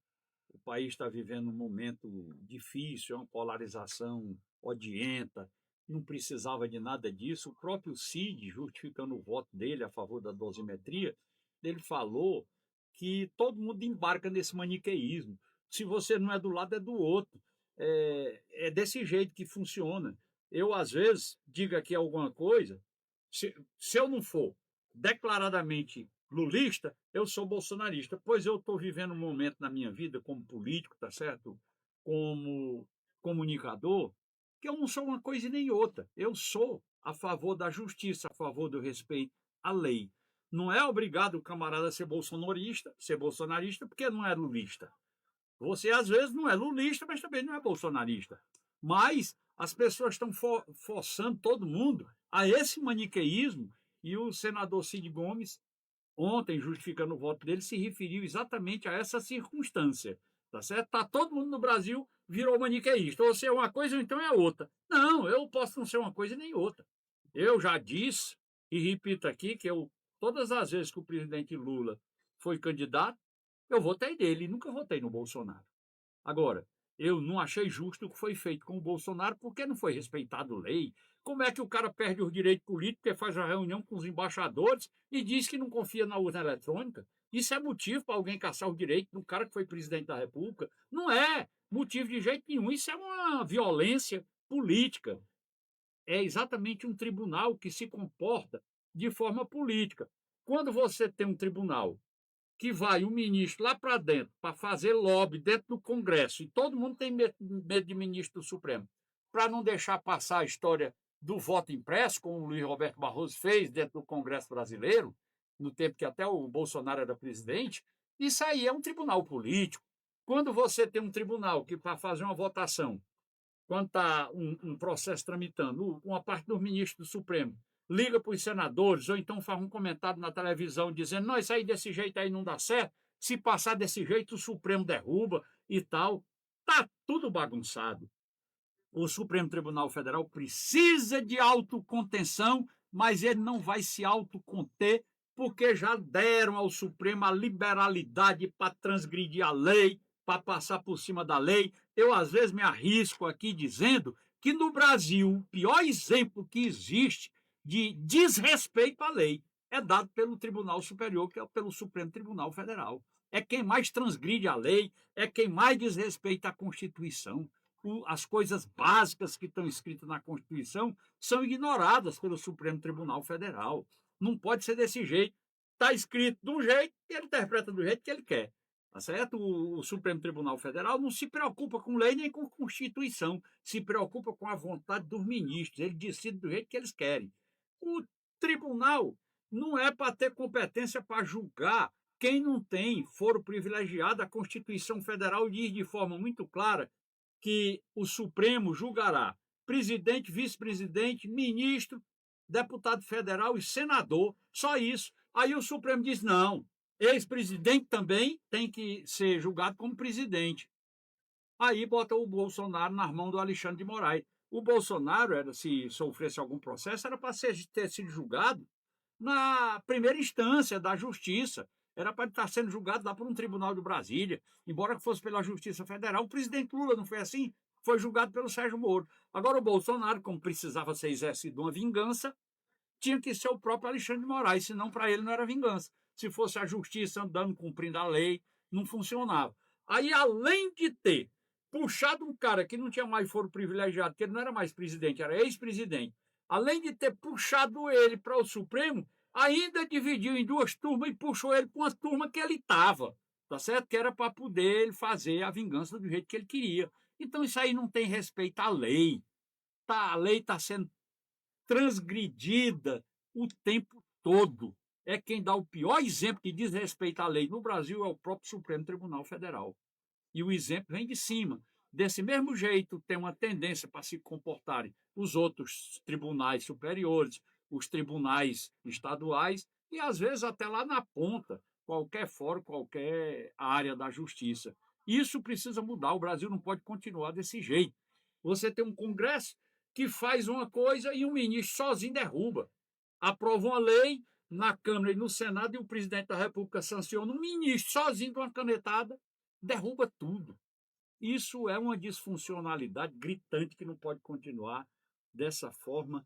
O país está vivendo um momento difícil, é uma polarização odienta, não precisava de nada disso. O próprio Cid, justificando o voto dele a favor da dosimetria, ele falou que todo mundo embarca nesse maniqueísmo. Se você não é do lado, é do outro. É desse jeito que funciona. Eu, às vezes, digo aqui alguma coisa, se eu não for declaradamente lulista, eu sou bolsonarista, pois eu estou vivendo um momento na minha vida como político, tá certo? Como comunicador, que eu não sou uma coisa e nem outra. Eu sou a favor da justiça, a favor do respeito à lei. Não é obrigado o camarada a ser bolsonarista, porque não é lulista. Você, às vezes, não é lulista, mas também não é bolsonarista. Mas as pessoas estão forçando todo mundo a esse maniqueísmo, e o senador Cid Gomes, ontem, justificando o voto dele, se referiu exatamente a essa circunstância. Tá certo? Tá todo mundo no Brasil virou maniqueísta. Ou você é uma coisa ou então é outra. Não, eu posso não ser uma coisa nem outra. Eu já disse, e repito aqui, que todas as vezes que o presidente Lula foi candidato, eu votei nele, nunca votei no Bolsonaro. Agora, eu não achei justo o que foi feito com o Bolsonaro, porque não foi respeitado lei. Como é que o cara perde os direitos políticos, porque faz uma reunião com os embaixadores e diz que não confia na urna eletrônica? Isso é motivo para alguém caçar o direito do cara que foi presidente da República? Não é motivo de jeito nenhum. Isso é uma violência política. É exatamente um tribunal que se comporta de forma política. Quando você tem um tribunal que vai um ministro lá para dentro para fazer lobby dentro do Congresso, e todo mundo tem medo de ministro do Supremo, para não deixar passar a história do voto impresso, como o Luiz Roberto Barroso fez dentro do Congresso brasileiro, no tempo que até o Bolsonaro era presidente, isso aí é um tribunal político. Quando você tem um tribunal que, para fazer uma votação, quando está um processo tramitando, uma parte dos ministros do Supremo liga para os senadores, ou então faz um comentário na televisão dizendo: não, isso aí desse jeito aí não dá certo, se passar desse jeito o Supremo derruba e tal. Está tudo bagunçado. O Supremo Tribunal Federal precisa de autocontenção, mas ele não vai se autoconter, porque já deram ao Supremo a liberalidade para transgredir a lei, para passar por cima da lei. Eu, às vezes, me arrisco aqui dizendo que no Brasil o pior exemplo que existe de desrespeito à lei é dado pelo Tribunal Superior, que é pelo Supremo Tribunal Federal. É quem mais transgride a lei, é quem mais desrespeita a Constituição. As coisas básicas que estão escritas na Constituição são ignoradas pelo Supremo Tribunal Federal. Não pode ser desse jeito. Está escrito de um jeito e ele interpreta do jeito que ele quer. Tá certo? O Supremo Tribunal Federal não se preocupa com lei nem com Constituição, se preocupa com a vontade dos ministros. Ele decide do jeito que eles querem. O tribunal não é para ter competência para julgar quem não tem foro privilegiado. A Constituição Federal diz de forma muito clara que o Supremo julgará presidente, vice-presidente, ministro, deputado federal e senador, só isso. Aí o Supremo diz: não, ex-presidente também tem que ser julgado como presidente. Aí bota o Bolsonaro nas mãos do Alexandre de Moraes. O Bolsonaro, se sofresse algum processo, era para ter sido julgado na primeira instância da Justiça. Era para estar sendo julgado lá por um tribunal de Brasília, embora que fosse pela Justiça Federal. O presidente Lula não foi assim? Foi julgado pelo Sérgio Moro. Agora o Bolsonaro, como precisava ser exercido uma vingança, tinha que ser o próprio Alexandre de Moraes, senão para ele não era vingança. Se fosse a Justiça andando, cumprindo a lei, não funcionava. Aí, além de ter puxado um cara que não tinha mais foro privilegiado, que ele não era mais presidente, era ex-presidente, além de ter puxado ele para o Supremo, ainda dividiu em duas turmas e puxou ele para uma turma que ele estava, tá certo? Que era para poder ele fazer a vingança do jeito que ele queria. Então isso aí não tem respeito à lei. A lei está sendo transgredida o tempo todo. É quem dá o pior exemplo de desrespeito à lei no Brasil é o próprio Supremo Tribunal Federal. E o exemplo vem de cima. Desse mesmo jeito, tem uma tendência para se comportarem os outros tribunais superiores, os tribunais estaduais e, às vezes, até lá na ponta, qualquer fórum, qualquer área da justiça. Isso precisa mudar. O Brasil não pode continuar desse jeito. Você tem um Congresso que faz uma coisa e um ministro sozinho derruba. Aprova uma lei, na Câmara e no Senado, e o presidente da República sanciona um ministro sozinho com uma canetada, derruba tudo. Isso é uma disfuncionalidade gritante que não pode continuar dessa forma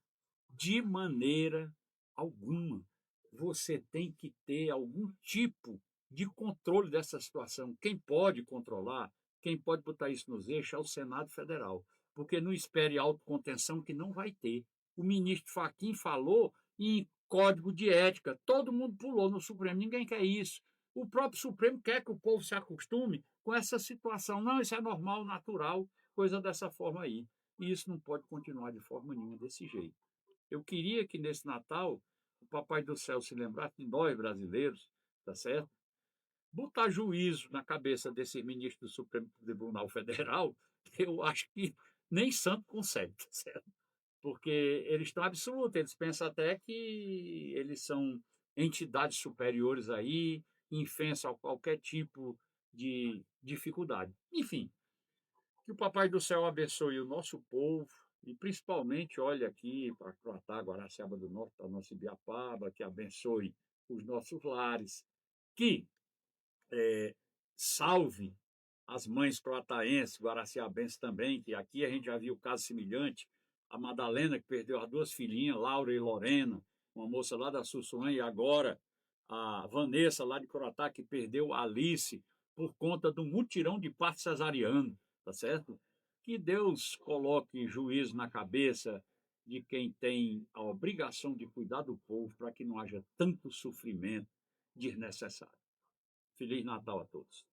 de maneira alguma. Você tem que ter algum tipo de controle dessa situação. Quem pode controlar, quem pode botar isso nos eixos é o Senado Federal, porque não espere autocontenção que não vai ter. O ministro Fachin falou em código de ética, todo mundo pulou no Supremo, ninguém quer isso. O próprio Supremo quer que o povo se acostume com essa situação. Não, isso é normal, natural, coisa dessa forma aí. E isso não pode continuar de forma nenhuma desse jeito. Eu queria que nesse Natal o Papai do Céu se lembrasse de nós brasileiros, tá certo? Botar juízo na cabeça desse ministro do Supremo Tribunal Federal, eu acho que nem santo consegue, tá certo? Porque eles estão absolutos, eles pensam até que eles são entidades superiores aí, infensam a qualquer tipo de dificuldade. Enfim, que o Papai do Céu abençoe o nosso povo e principalmente, olha aqui para Croatá, Guaraciaba do Norte, para nosso Ibiapaba, que abençoe os nossos lares, que salve as mães croataenses, guaraciabenses também, que aqui a gente já viu caso semelhante, a Madalena, que perdeu as duas filhinhas, Laura e Lorena, uma moça lá da Sussuã, e agora a Vanessa, lá de Croatá, que perdeu a Alice por conta do mutirão de parto cesariano, tá certo? Que Deus coloque juízo na cabeça de quem tem a obrigação de cuidar do povo para que não haja tanto sofrimento desnecessário. Feliz Natal a todos.